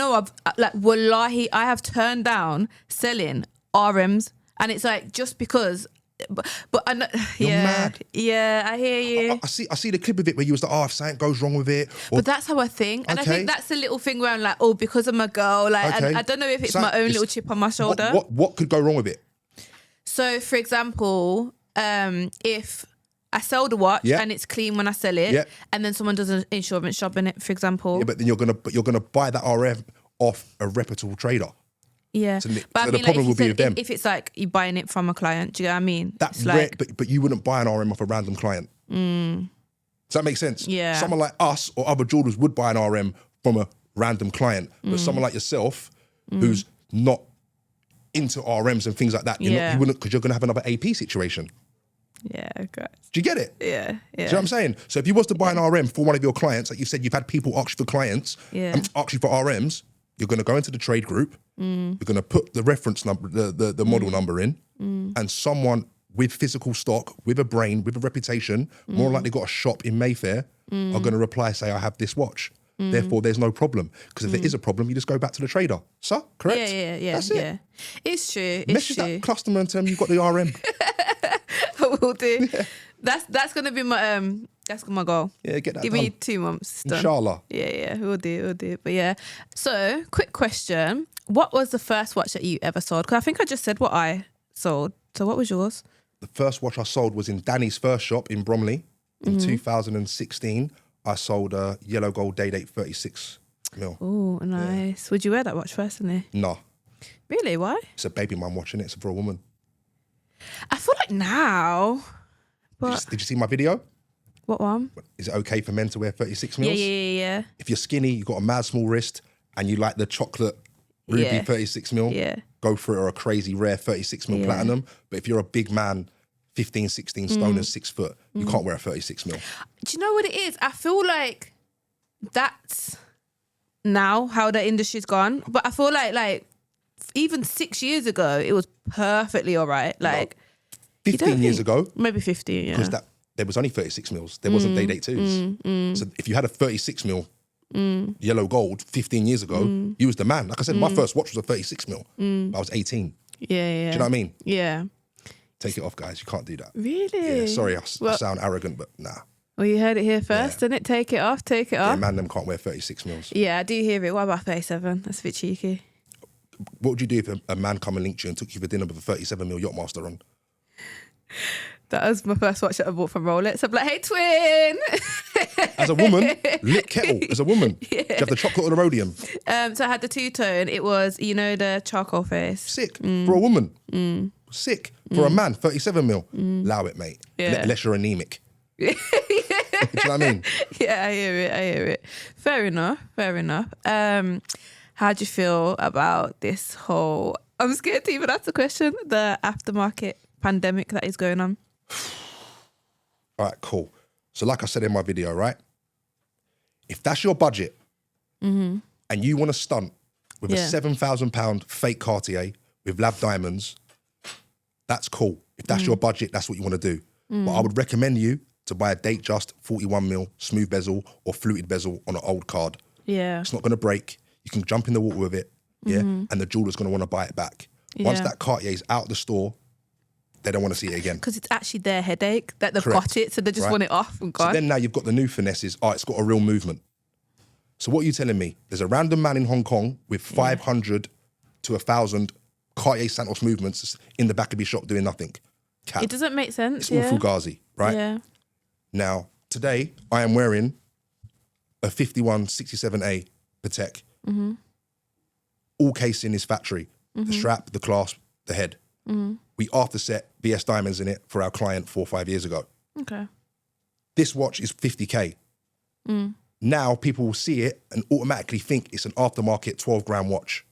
I have turned down selling RMs, and it's like, just because... But I know, You're mad. Yeah, I hear you. I see the clip of it where you was like, if something goes wrong with it. But that's how I think. And I think that's the little thing where I'm like, because I'm a girl. Like, I don't know if it's my own little chip on my shoulder. What could go wrong with it? So, for example, if I sell the watch and it's clean when I sell it, and then someone does an insurance job in it, for example. Yeah, but then you're gonna buy that RM off a reputable trader. Yeah, so but I the mean, problem will be with them. If it's like you're buying it from a client, do you know what I mean? That's like, but you wouldn't buy an RM off a random client. Does that make sense? Yeah. Someone like us or other jewelers would buy an RM from a random client, but someone like yourself, who's not into RMs and things like that, you wouldn't, because you're gonna have another AP situation. Yeah, okay. Do you get it? Yeah. Do you know what I'm saying? So if you was to buy an RM for one of your clients, like you said, you've had people ask you for clients, ask you for RMs, you're going to go into the trade group, you're going to put the reference number, the model number in, and someone with physical stock, with a brain, with a reputation, more likely got a shop in Mayfair, are going to reply, say, I have this watch. Therefore, there's no problem. Because if there is a problem, you just go back to the trader. Sir, correct? Yeah. That's it. Yeah. It's true. Message that customer and tell them you've got the RM. I will do. Yeah. That's gonna be my goal. Yeah, get that Give done. me 2 months. Done. Inshallah. Yeah, we'll do. But yeah. So, quick question. What was the first watch that you ever sold? Because I think I just said what I sold. So what was yours? The first watch I sold was in Danny's first shop in Bromley in 2016. I sold a yellow gold day date 36 mil. Oh, nice. Would you wear that watch personally? No. Really? Why? It's a baby mum watching it. It's for a woman. I feel like now. But Did you see my video? What one? Is it okay for men to wear 36 mils? Yeah. If you're skinny, you've got a mad small wrist, and you like the chocolate ruby 36 mil, go for it, or a crazy rare 36 mil platinum. But if you're a big man, 15, 16 stone and 6 foot, you can't wear a 36 mil. Do you know what it is? I feel like that's now how the industry's gone. But I feel like even 6 years ago, it was perfectly all right. Like 15 years ago. Maybe 15, yeah. Because there was only 36 mils. There wasn't day date twos. So if you had a 36 mil yellow gold 15 years ago, you was the man. Like I said, my first watch was a 36 mil. I was 18. Yeah. Do you know what I mean? Yeah. Take it off, guys. You can't do that. Really? Yeah, sorry, I sound arrogant, but nah. Well, you heard it here first, didn't it? Take it off. Yeah, man, them can't wear 36 mils. Yeah, I do hear it. What about 37? That's a bit cheeky. What would you do if a man come and linked you and took you for dinner with a 37 mil Yachtmaster on? That was my first watch that I bought from Rolex. I'm like, hey, twin. As a woman, lit kettle. As a woman, do you have the chocolate or the rhodium? So I had the two-tone. It was, the charcoal face. Sick. For a woman. Sick. For a man, 37 mil. Allow it, mate. Yeah. Unless you're anemic. Do you know what I mean? Yeah, I hear it. Fair enough. How do you feel about this whole, I'm scared to even ask the question, the aftermarket pandemic that is going on? All right, cool. So like I said in my video, right? If that's your budget and you want to stunt with a £7,000 fake Cartier with lab diamonds, that's cool. If that's your budget, that's what you want to do. But I would recommend you to buy a date just 41 mil smooth bezel or fluted bezel on an old card. Yeah. It's not going to break. You can jump in the water with it, and the jeweller's going to want to buy it back. Once that Cartier is out the store, they don't want to see it again. Because it's actually their headache that they've Correct. got it, so they just Right. want it off and So gone. then now you've got the new finesses. It's got a real movement. So what are you telling me? There's a random man in Hong Kong with 500 to 1,000 Cartier Santos movements in the back of his shop doing nothing. Cap. It doesn't make sense. It's all Fugazi, right? Yeah. Now, today, I am wearing a 5167A Patek. All casing is factory. The strap, the clasp, the head. We afterset BS diamonds in it for our client 4 or 5 years ago. Okay. This watch is 50K. Now people will see it and automatically think it's an aftermarket 12 grand watch.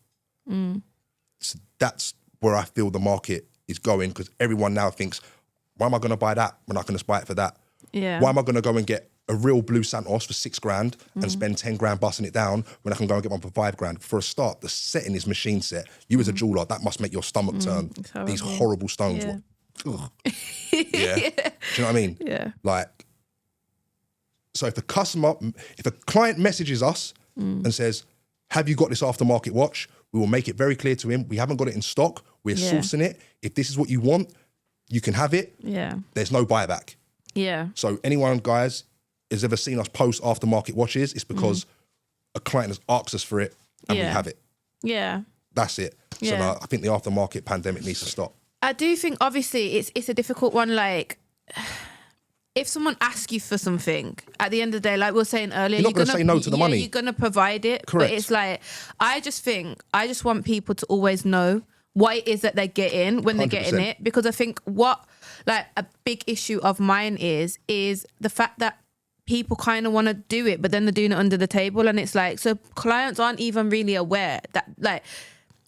So that's where I feel the market is going, because everyone now thinks, why am I going to buy that when I can just buy it for that? Yeah. Why am I going to go and get a real blue Santos for 6 grand and spend 10 grand busting it down when I can go and get one for 5 grand? For a start, the setting is machine set. You as a jeweler, that must make your stomach turn. These horrible stones. Yeah. Ugh. Yeah. Do you know what I mean? Yeah. Like, so if a client messages us and says, have you got this aftermarket watch? We will make it very clear to him, we haven't got it in stock. We're sourcing it. If this is what you want, you can have it. Yeah. There's no buyback. Yeah. So anyone, guys, has ever seen us post aftermarket watches, it's because a client has asked us for it and we have it. Yeah. That's it. So Yeah. no, I think the aftermarket pandemic needs to stop. I do think, obviously, it's a difficult one. Like, if someone asks you for something, at the end of the day, like we were saying earlier, You're not going to say no to the money. You're going to provide it. Correct. But it's like, I just want people to always know what it is that they're getting when they're getting 100%. it. Because I think a big issue of mine is the fact that people kind of want to do it, but then they're doing it under the table. And it's like, so clients aren't even really aware that, like,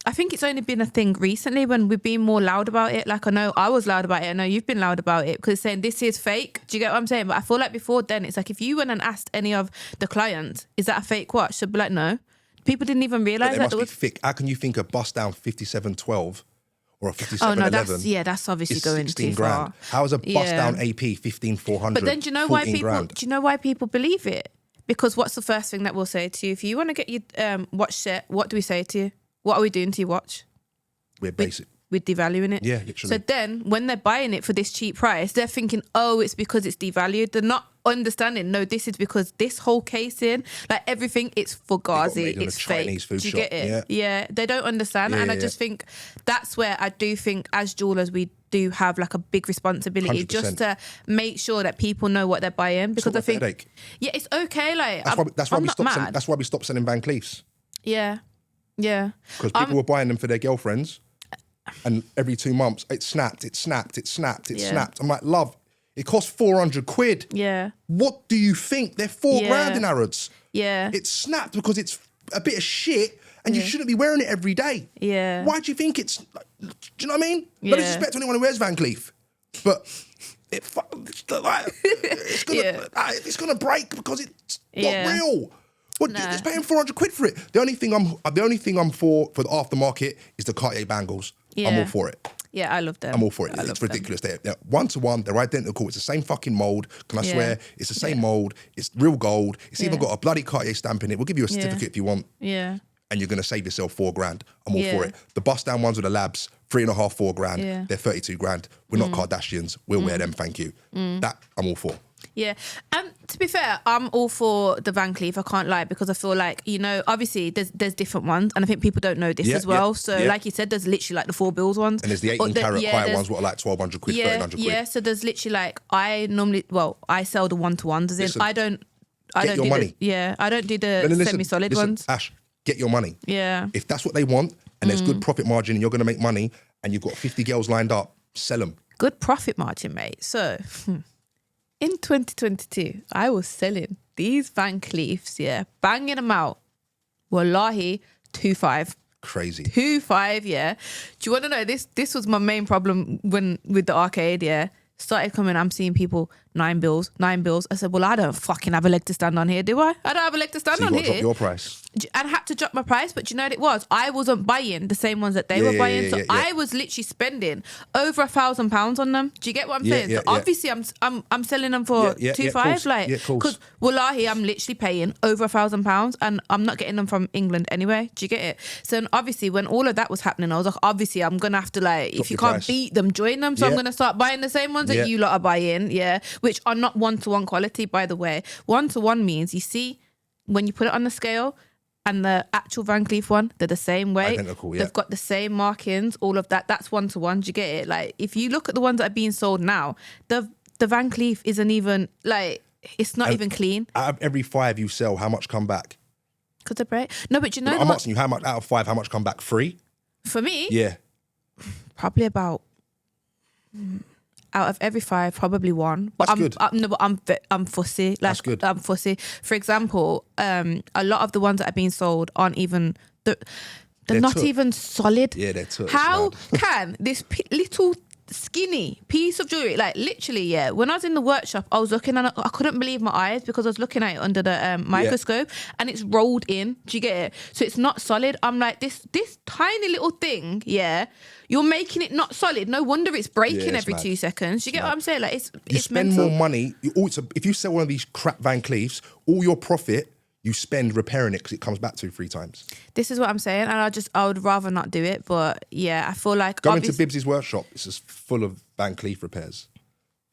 I think it's only been a thing recently when we've been more loud about it. Like, I know I was loud about it. I know you've been loud about it, because saying this is fake. Do you get what I'm saying? But I feel like before then, it's like if you went and asked any of the clients, is that a fake watch? They'd be like, no. People didn't even realise They that must there be was... thick. How can you think a bust down 5712 or a Oh, 5711 no, that's obviously is going 16 too grand? far. How is a bust down AP 15400? But then do you know why 14 people? grand? Do you know why people believe it? Because what's the first thing that we'll say to you? If you want to get your watch set, what do we say to you? What are we doing to your watch? We're basic. We're devaluing it. Yeah, literally. So then when they're buying it for this cheap price, they're thinking, oh, it's because it's devalued. They're not understanding, no, this is because this whole casing, like everything, it's Fugazi, it's fake. Chinese food Do you shop. get it? Yeah, they don't understand. And I just think that's where I do think as jewelers, we do have like a big responsibility 100%. just to make sure that people know what they're buying. Because I think, headache. yeah, it's okay. Like, That's why I'm we not stopped. mad. That's why we stopped selling Van Cleefs, Yeah. Yeah. because people were buying them for their girlfriends, and every 2 months it snapped. I'm like, love, it costs 400 quid. Yeah. What do you think? They're 4 grand in Harrods. Yeah. It's snapped because it's a bit of shit, and you shouldn't be wearing it every day. Yeah. Why do you think it's? Do you know what I mean? Yeah. No disrespect to anyone who wears Van Cleef, but it's gonna break because it's not real. It's paying 400 quid for it. The only thing I'm for the aftermarket is the Cartier bangles. I'm all for it. Yeah, I love them. I'm all for it. It's ridiculous. They're 1-to-1. They're identical. It's the same fucking mold. Can I swear? It's the same mold. It's real gold. It's even got a bloody Cartier stamp in it. We'll give you a certificate if you want. Yeah. And you're going to save yourself 4 grand. I'm all for it. The bust down ones with the labs, 3.5, 4 grand. Yeah. They're 32 grand. We're not Kardashians. We'll wear them. Thank you. That I'm all for. Yeah. To be fair, I'm all for the Van Cleef. I can't lie, because I feel like, obviously there's different ones, and I think people don't know this as well. Like you said, there's literally like the 4 bills ones. And there's the 18 carat higher ones, what are like 1,200 quid, 1,300 quid. Yeah, so there's literally like, I sell the 1-to-1s, as in Listen, I don't your do money. I don't do the semi-solid ones. Ash, get your money. Yeah. If that's what they want, and there's good profit margin, and you're going to make money, and you've got 50 girls lined up, sell them. Good profit margin, mate. So... in 2022, I was selling these Van Cleefs, banging them out. Wallahi, 2.5. Crazy. 2.5, yeah. Do you want to know this? This was my main problem with the arcade, Started coming, I'm seeing people 9 bills. I said, well, I don't fucking have a leg to stand on here, do I? I don't have a leg to stand So on you got to here. drop your price. and had to drop my price. But do you know what it was? I wasn't buying the same ones that they were buying, so I was literally spending over £1,000 on them. Do you get what I'm saying? So obviously, I'm selling them for 2.5, like, because wallahi, I'm literally paying over £1,000, and I'm not getting them from England anyway. Do you get it? So obviously, when all of that was happening, I was like, obviously, I'm gonna have to, like, drop if you can't beat them, join them. So I'm gonna start buying the same ones that you lot are buying, which are not 1-to-1 quality, by the way. 1-to-1 means, you see, when you put it on the scale and the actual Van Cleef one, they're the same weight. Identical, They've got the same markings, all of that. That's 1-to-1. Do you get it? Like, if you look at the ones that are being sold now, the Van Cleef isn't even, like, it's not even clean. Out of every 5 you sell, how much come back? Could they break? No, but you know, I'm asking you, how much out of 5, how much come back? 3? For me? Yeah. Probably about... out of every 5, probably 1. But That's good. I'm fussy. Like, That's good. I'm fussy. For example, a lot of the ones that are being sold aren't even... They're not even solid. Yeah, they're toots. How can this little skinny piece of jewellery, like, literally, when I was in the workshop, I was looking and I couldn't believe my eyes, because I was looking at it under the microscope, and it's rolled in. Do you get it? So it's not solid. I'm like, this tiny little thing, you're making it not solid. No wonder it's breaking every 2 seconds. Do you get what I'm saying? Like, you it's spend mental. more money. If you sell one of these crap Van Cleefs, all your profit you spend repairing it, because it comes back 2-3 times. This is what I'm saying, and I would rather not do it. But I feel like go into Bibbs's workshop. It's just full of Van Cleef repairs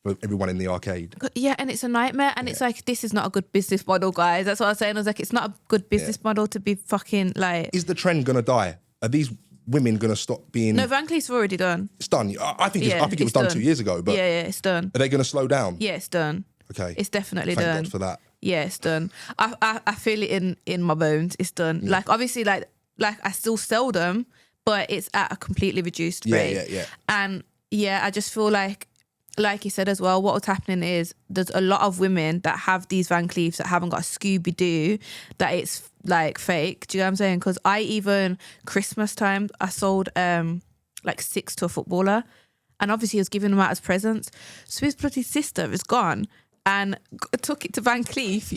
for everyone in the arcade. Yeah, and it's a nightmare. And it's like, this is not a good business model, guys. That's what I was saying. I was like, it's not a good business model to be fucking, like... Is the trend gonna die? Are these women gonna stop being... No, Van Cleef's already done. It's done. I think it was done 2 years ago. But it's done. Are they gonna slow down? Yeah, it's done. Okay. It's definitely Thank done. God for that. Yeah, it's done. I feel it in my bones. It's done. Like, obviously, like I still sell them, but it's at a completely reduced rate. Yeah. And I just feel like you said as well, what was happening is there's a lot of women that have these Van Cleefs that haven't got a Scooby-Doo, that it's like fake. Do you know what I'm saying? Because Christmas time, I sold like 6 to a footballer, and obviously he was giving them out as presents. So his bloody sister is gone and took it to Van Cleef,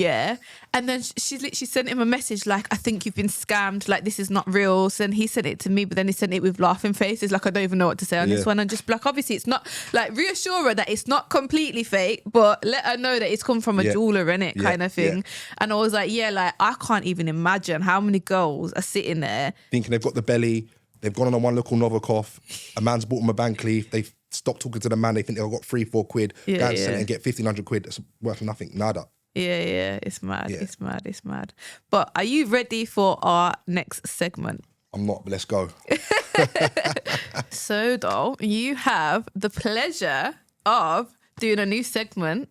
and then she literally sent him a message like, I think you've been scammed, like, this is not real. So then he sent it to me, but then he sent it with laughing faces, like, I don't even know what to say on this one. And just like, obviously it's not, like, reassure her that it's not completely fake, but let her know that it's come from a jeweler, innit, kind of thing. And I was like, like, I can't even imagine how many girls are sitting there thinking they've got the belly, they've gone on one local Novikov, a man's bought them a Van Cleef, they've stopped talking to the man, they think they've got 3-4 quid, go and sell it and get 1,500 quid. It's worth nothing, nada. Yeah, it's mad. It's mad. But are you ready for our next segment? I'm not, but let's go. So, doll, you have the pleasure of doing a new segment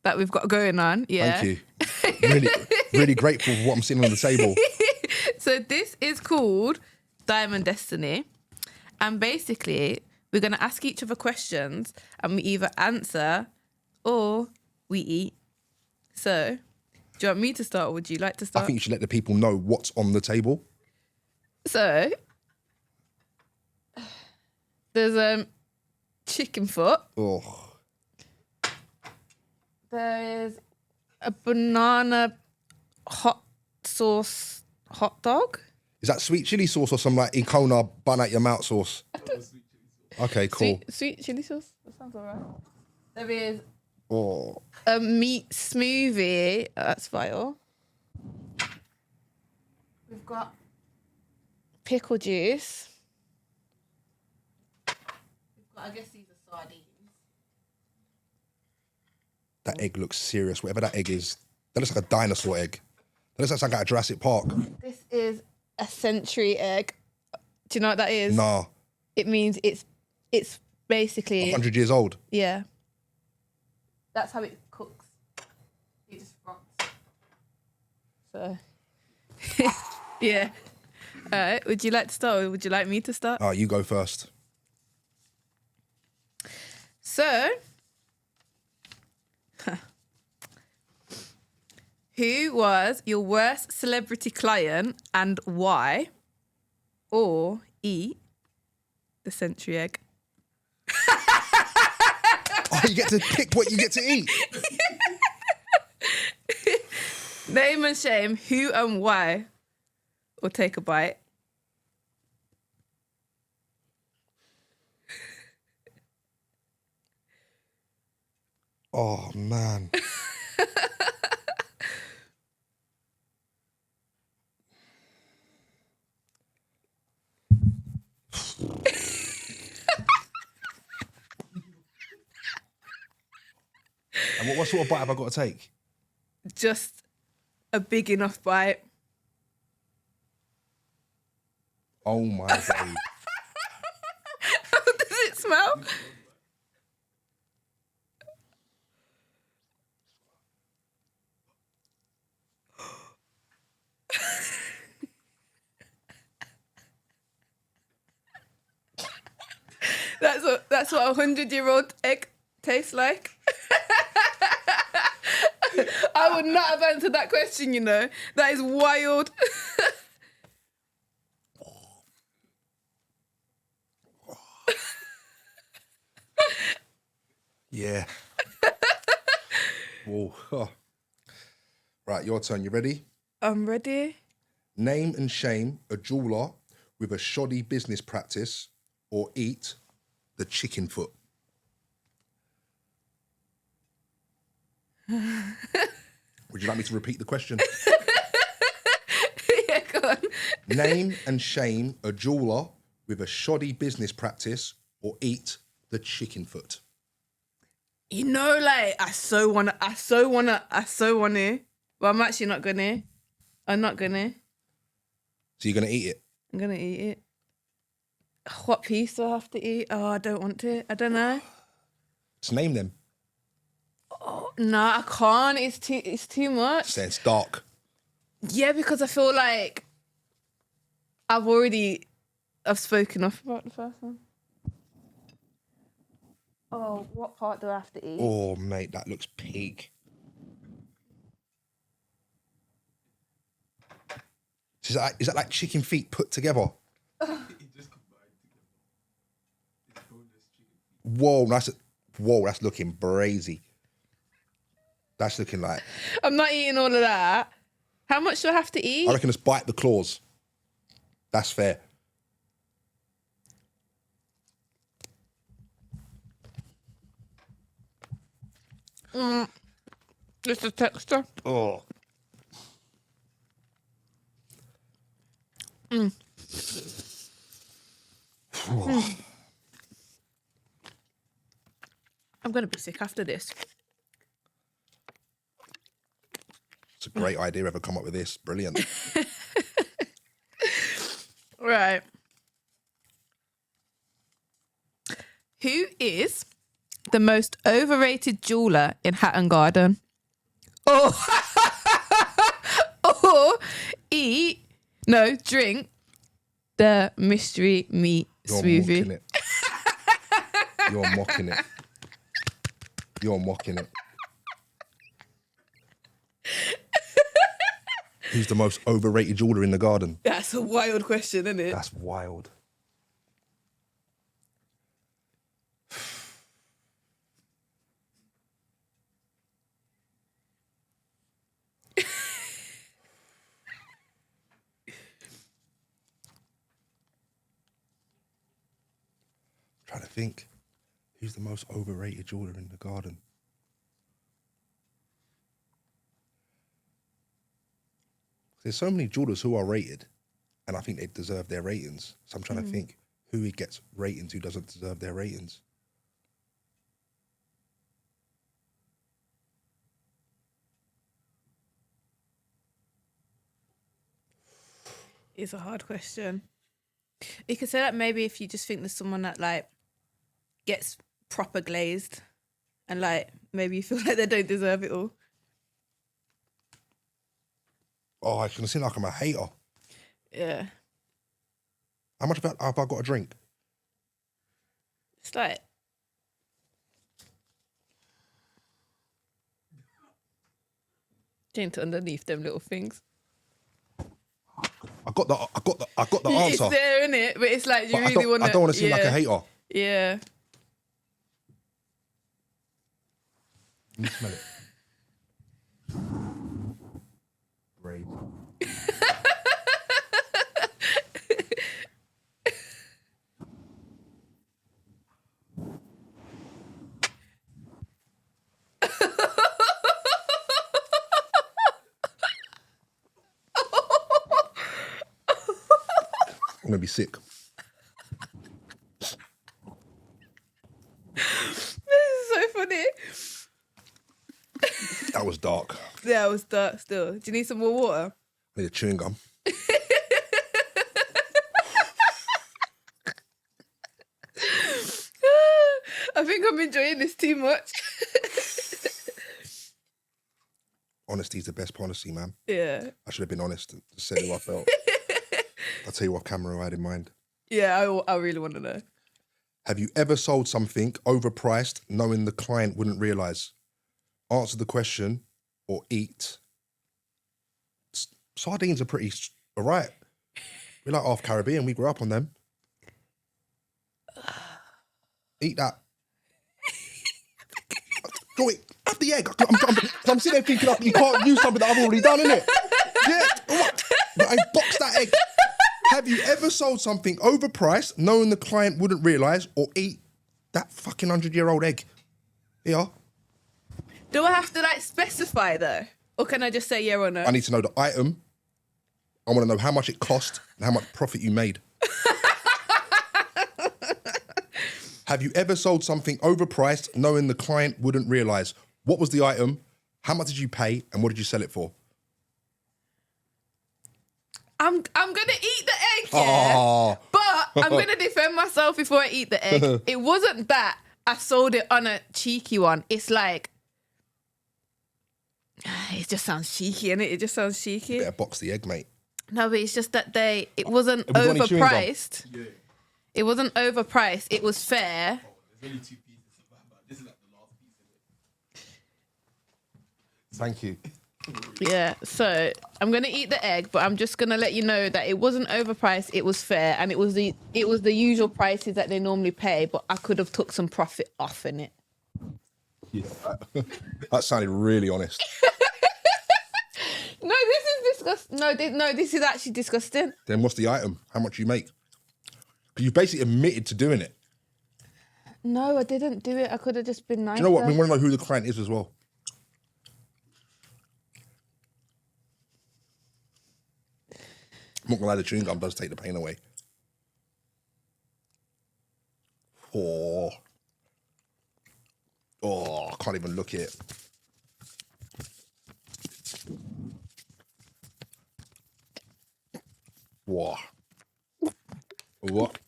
that we've got going on. Yeah. Thank you. Really grateful for what I'm seeing on the table. So this is called Diamond Destiny. And basically, we're going to ask each other questions and we either answer or we eat. So, do you want me to start or would you like to start? I think you should let the people know what's on the table. So, there's chicken foot. Oh. There's a banana hot sauce hot dog. Is that sweet chili sauce or some like Icona bun out your mouth sauce? Okay, cool. Sweet chili sauce? That sounds alright. There is Oh. a meat smoothie. That's vital. We've got pickle juice. We've got, I guess these are sardines. That egg looks serious. Whatever that egg is, that looks like a dinosaur egg. That looks like something out of Jurassic Park. This is a century egg. Do you know what that is? Nah. It means it's basically 100 years old. Yeah. That's how it cooks. It just rots. So, yeah. All right. Would you like to start or would you like me to start? Oh, you go first. So, who was your worst celebrity client and why? Or eat the century egg. Oh, you get to pick what you get to eat. Name and shame, who and why? or take a bite? Oh, man. And what sort of bite have I got to take? Just a big enough bite. Oh, my God. How does it smell? That's what 100-year-old egg tastes like. I would not have answered that question, you know. That is wild. Yeah. Whoa. Oh. Right, your turn. You ready? I'm ready. Name and shame a jeweler with a shoddy business practice or eat the chicken foot. Would you like me to repeat the question? Yeah, go on. Name and shame a jeweler with a shoddy business practice or eat the chicken foot. You know, like, I so wanna, but I'm actually not gonna. I'm not gonna. So you're going to eat it? I'm gonna eat it. What piece do I have to eat? Oh, I don't want to. I don't know. Just name them. Oh, no, I can't. It's too much. Say it's dark. Yeah, because I feel like I've spoken off about the first one. Oh, what part do I have to eat? Oh, mate, that looks peak. Is that like chicken feet put together? Whoa, that's looking brazy. That's looking like... I'm not eating all of that. How much do I have to eat? I reckon just bite the claws. That's fair. Just the texture. Oh. I'm going to be sick after this. It's a great idea ever come up with this. Brilliant. Right. Who is the most overrated jeweler in Hatton Garden? Or drink the mystery meat smoothie. Mocking it. You're mocking it. You're mocking it. Who's the most overrated jeweler in the garden? That's a wild question, isn't it? That's wild. Trying to think. Who's the most overrated jeweler in the garden? There's so many jewelers who are rated, and I think they deserve their ratings. So I'm trying to think who gets ratings, who doesn't deserve their ratings. It's a hard question. You could say that maybe if you just think there's someone that like gets proper glazed and like maybe you feel like they don't deserve it all. Oh, I can seem like I'm a hater. Yeah. How much have I got a drink? It's like drink underneath them little things. I got the answer. It's there, innit? But it's like you really want to. I don't want to seem like a hater. Yeah. Can you smell it? Great. I'm gonna be sick. This is so funny. That was dark. Yeah, it was dark still. Do you need some more water? I need a chewing gum. I think I'm enjoying this too much. Honesty's the best policy, man. Yeah. I should have been honest and said how I felt. I'll tell you what camera I had in mind. Yeah, I really want to know. Have you ever sold something overpriced knowing the client wouldn't realise? Answer the question or eat. Sardines are pretty all right. We're like half Caribbean. We grew up on them. Eat that. Go it. Have the egg. I'm sitting there thinking you can't use something that I've already done, innit? Yeah. What? But I boxed that egg. Have you ever sold something overpriced knowing the client wouldn't realise or eat that fucking 100-year-old egg? Yeah. Do I have to like specify though? Or can I just say yeah or no? I need to know the item. I want to know how much it cost and how much profit you made. Have you ever sold something overpriced knowing the client wouldn't realise? What was the item? How much did you pay? And what did you sell it for? I'm gonna eat the egg, yeah. Oh. But I'm gonna defend myself before I eat the egg. It wasn't that I sold it on a cheeky one. It's like it just sounds cheeky, innit? It just sounds cheeky. Better box the egg, mate. No, but it's just that it wasn't Have we got any chewing gum? overpriced. Yeah. It wasn't overpriced. It was fair. There's only 2 pieces of that, but this is like the last piece of it. Thank you. Yeah, so I'm gonna eat the egg, but I'm just gonna let you know that it wasn't overpriced. It was fair, and it was the usual prices that they normally pay. But I could have took some profit off in it. Yeah. That sounded really honest. No, this is disgusting. No, this is actually disgusting. Then what's the item? How much you make? Because you basically admitted to doing it. No, I didn't do it. I could have just been nice. Do you know what? We want to know who the client is as well. I'm not gonna lie, the chewing gum does take the pain away. Oh, I can't even look at it. What? What?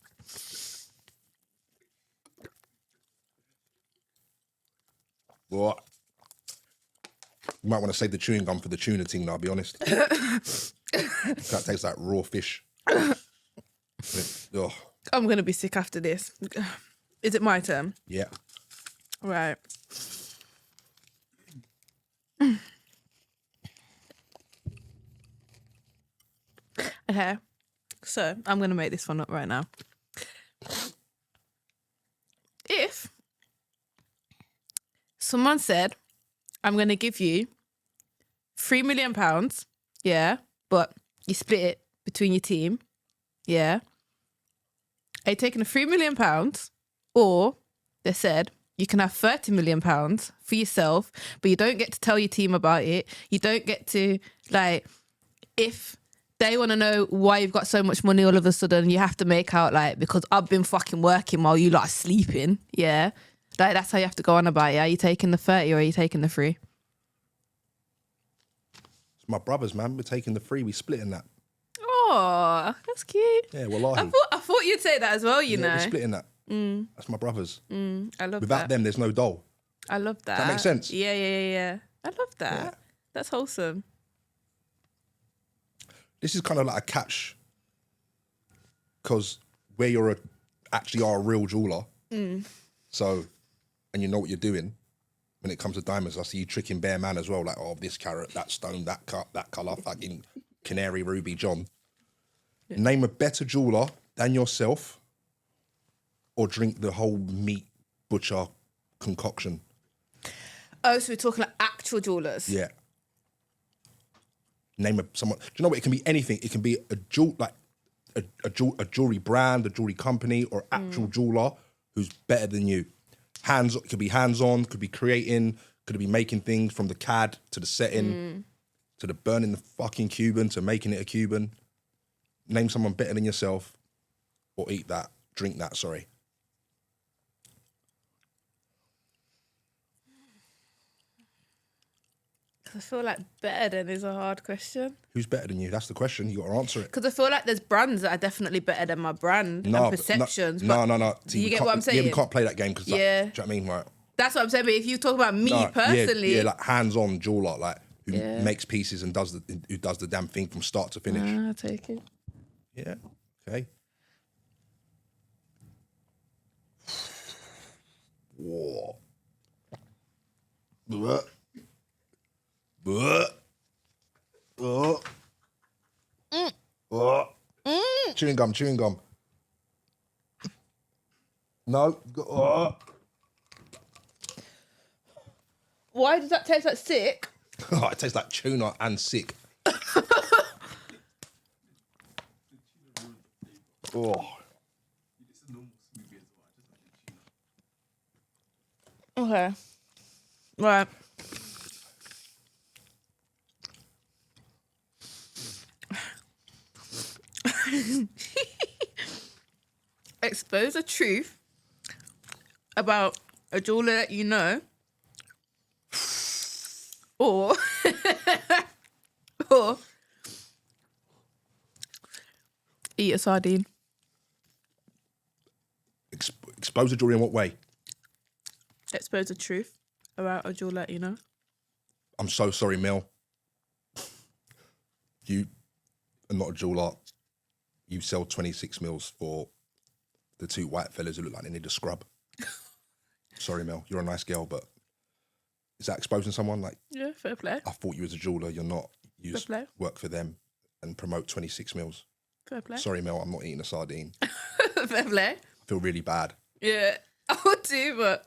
What? You might want to save the chewing gum for the tuna thing, I'll be honest. That tastes like raw fish. Oh. I'm gonna be sick after this. Is it my turn? Yeah. Right. Okay. So I'm gonna make this one up right now. If someone said, I'm gonna give you £3 million, yeah, but you split it between your team, yeah. Are you taking the £3 million, or they said you can have £30 million for yourself, but you don't get to tell your team about it. You don't get to, like, if they want to know why you've got so much money all of a sudden, you have to make out like, because I've been fucking working while you lot are sleeping, yeah. Like, that's how you have to go on about it. Are you taking the 30 or are you taking the 3? It's my brothers, man. We're taking the 3. We splitting that. Oh, that's cute. Yeah, wallahi. I thought you'd say that as well, you know. We're splitting that. That's my brothers. I love that. Without them, there's no dough. I love that. Does that make sense? Yeah. I love that. Yeah. That's wholesome. This is kind of like a catch, because where you're actually are a real jeweler, so, and you know what you're doing when it comes to diamonds. I see you tricking bare man as well, like, oh, this carat, that stone, that cut, that colour, fucking canary, ruby, John. Yeah. Name a better jeweler than yourself, or drink the whole meat butcher concoction. Oh, so we're talking like actual jewellers? Yeah. Name someone. Do you know what? It can be anything. It can be a jewelry brand, a jewelry company, or actual jeweler who's better than you. It could be hands-on, could be creating, could be making things from the CAD to the setting, to the burning the fucking Cuban to making it a Cuban. Name someone better than yourself or eat that, drink that, sorry. I feel like better than is a hard question. Who's better than you? That's the question. You got to answer it. Because I feel like there's brands that are definitely better than my brand and perceptions. No. Do you get what I'm saying? Yeah, we can't play that game because, do you know what I mean? Right. That's what I'm saying. But if you talk about me personally, yeah, like hands-on jeweler, like who makes pieces and who does the damn thing from start to finish. I'll take it. Yeah. Okay. Whoa. Bleh. Bleh. Oh. Oh. Chewing gum. No. Oh. Why does that taste like sick? Oh, it tastes like tuna and sick. Oh. Okay. Right. Expose the truth about a jeweler that you know, or or eat a sardine. Expose the jewelry in what way? Expose the truth about a jeweler that you know. I'm so sorry, Mel. You are not a jeweler. You sell 26 mils for the two white fellas who look like they need a scrub. Sorry, Mel. You're a nice girl, but is that exposing someone? Like, Yeah, fair play. I thought you was a jeweler. You're not. You just play. work for them and promote 26 mils. Fair play. Sorry, Mel. I'm not eating a sardine. Fair play. I feel really bad. Yeah, I would too, but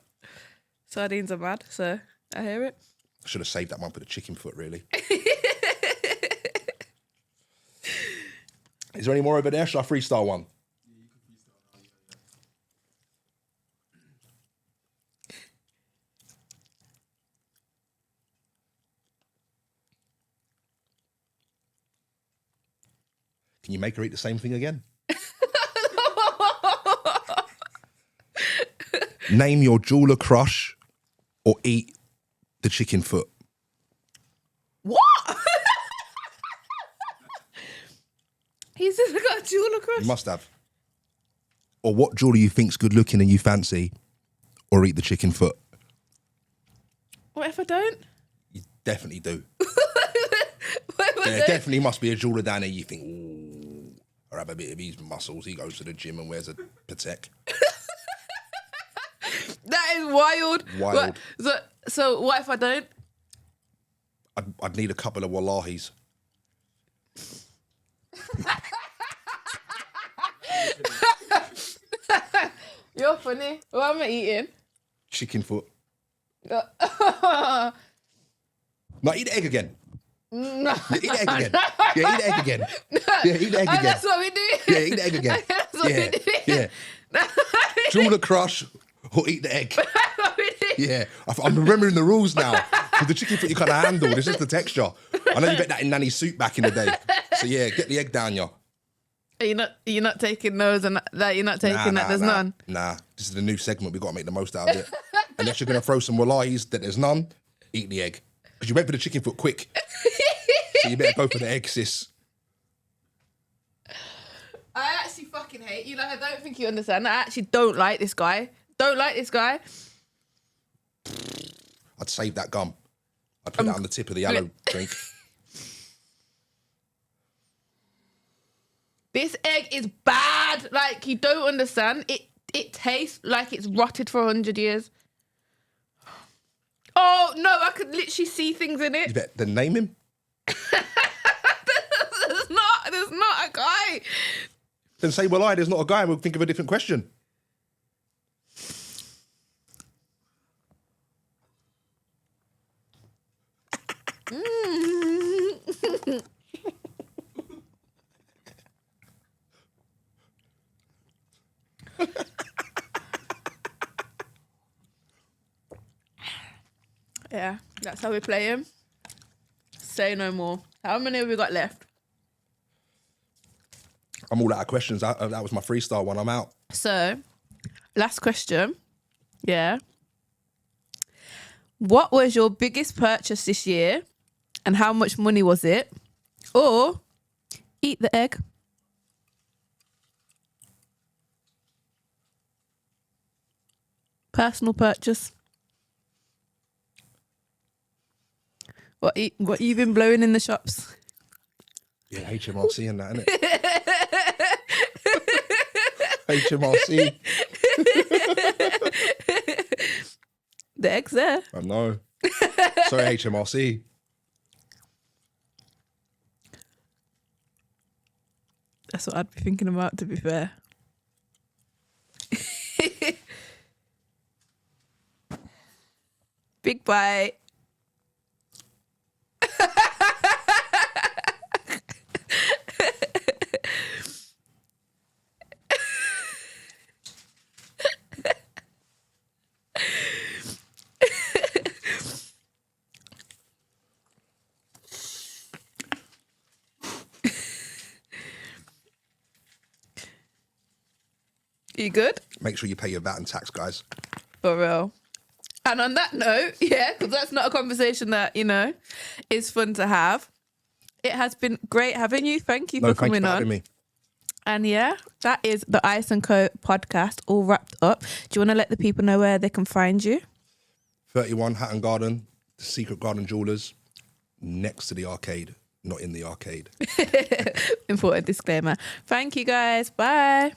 sardines are bad, so I hear it. I should have saved that one for the chicken foot, really. Is there any more over there? Should I freestyle one? Yeah, you can freestyle now. Can you make her eat the same thing again? Name your jeweler crush or eat the chicken foot. What? He's just got a jeweler crush. You must have. Or what jeweler you think's good looking and you fancy, or eat the chicken foot. What if I don't? You definitely do. What if I There don't? definitely must be a jeweler down there you think, ooh, I'll have a bit of his muscles. He goes to the gym and wears a Patek. That is wild. Wild. So what if I don't? I'd need a couple of wallahis. You're funny. What am I eating? Chicken foot. No. No, eat the egg again. Yeah, eat the egg again. Yeah, eat the egg again. Yeah, eat the egg Oh, again. that's what we do. Yeah, eat the egg again. That's what we do. Yeah. Jeweler crush or eat the egg. That's what we do. Yeah, I'm remembering the rules now. With the chicken foot, you kind of handle. It's just the texture. I know you bet that in Nanny's soup back in the day. So yeah, get the egg down, yo. You're not taking those and that. You're not taking that. There's none. Nah, this is the new segment. We've got to make the most out of it. Unless you're going to throw some wallahis that there's none, eat the egg. Because you went for the chicken foot quick. So you better go for the egg, sis. I actually fucking hate you. Like, I don't think you understand. I actually don't like this guy. Don't like this guy. I'd save that gum. I'd put that on the tip of the yellow drink. This egg is bad. Like, you don't understand. It tastes like it's rotted for 100 years. Oh, no, I could literally see things in You it. better then name him. There's not a guy. Then say, well, there's not a guy, and we'll think of a different question. Yeah, that's how we play him. Say no more. How many have we got left? I'm all out of questions. That was my freestyle one. I'm out. So, last question. Yeah. What was your biggest purchase this year and how much money was it? Or eat the egg. Personal purchase. What you've been blowing in the shops? Yeah, HMRC and that, innit? HMRC. The egg's there. I know. Sorry, HMRC. That's what I'd be thinking about, to be fair. Big bite. You good? Make sure you pay your VAT and tax, guys. For real. And on that note, yeah, because that's not a conversation that, is fun to have. It has been great having you. Thank you for coming for on. having me. And yeah, that is the Ice & Co podcast all wrapped up. Do you want to let the people know where they can find you? 31 Hatton Garden, the Secret Garden Jewellers, next to the arcade, not in the arcade. Important disclaimer. Thank you guys. Bye.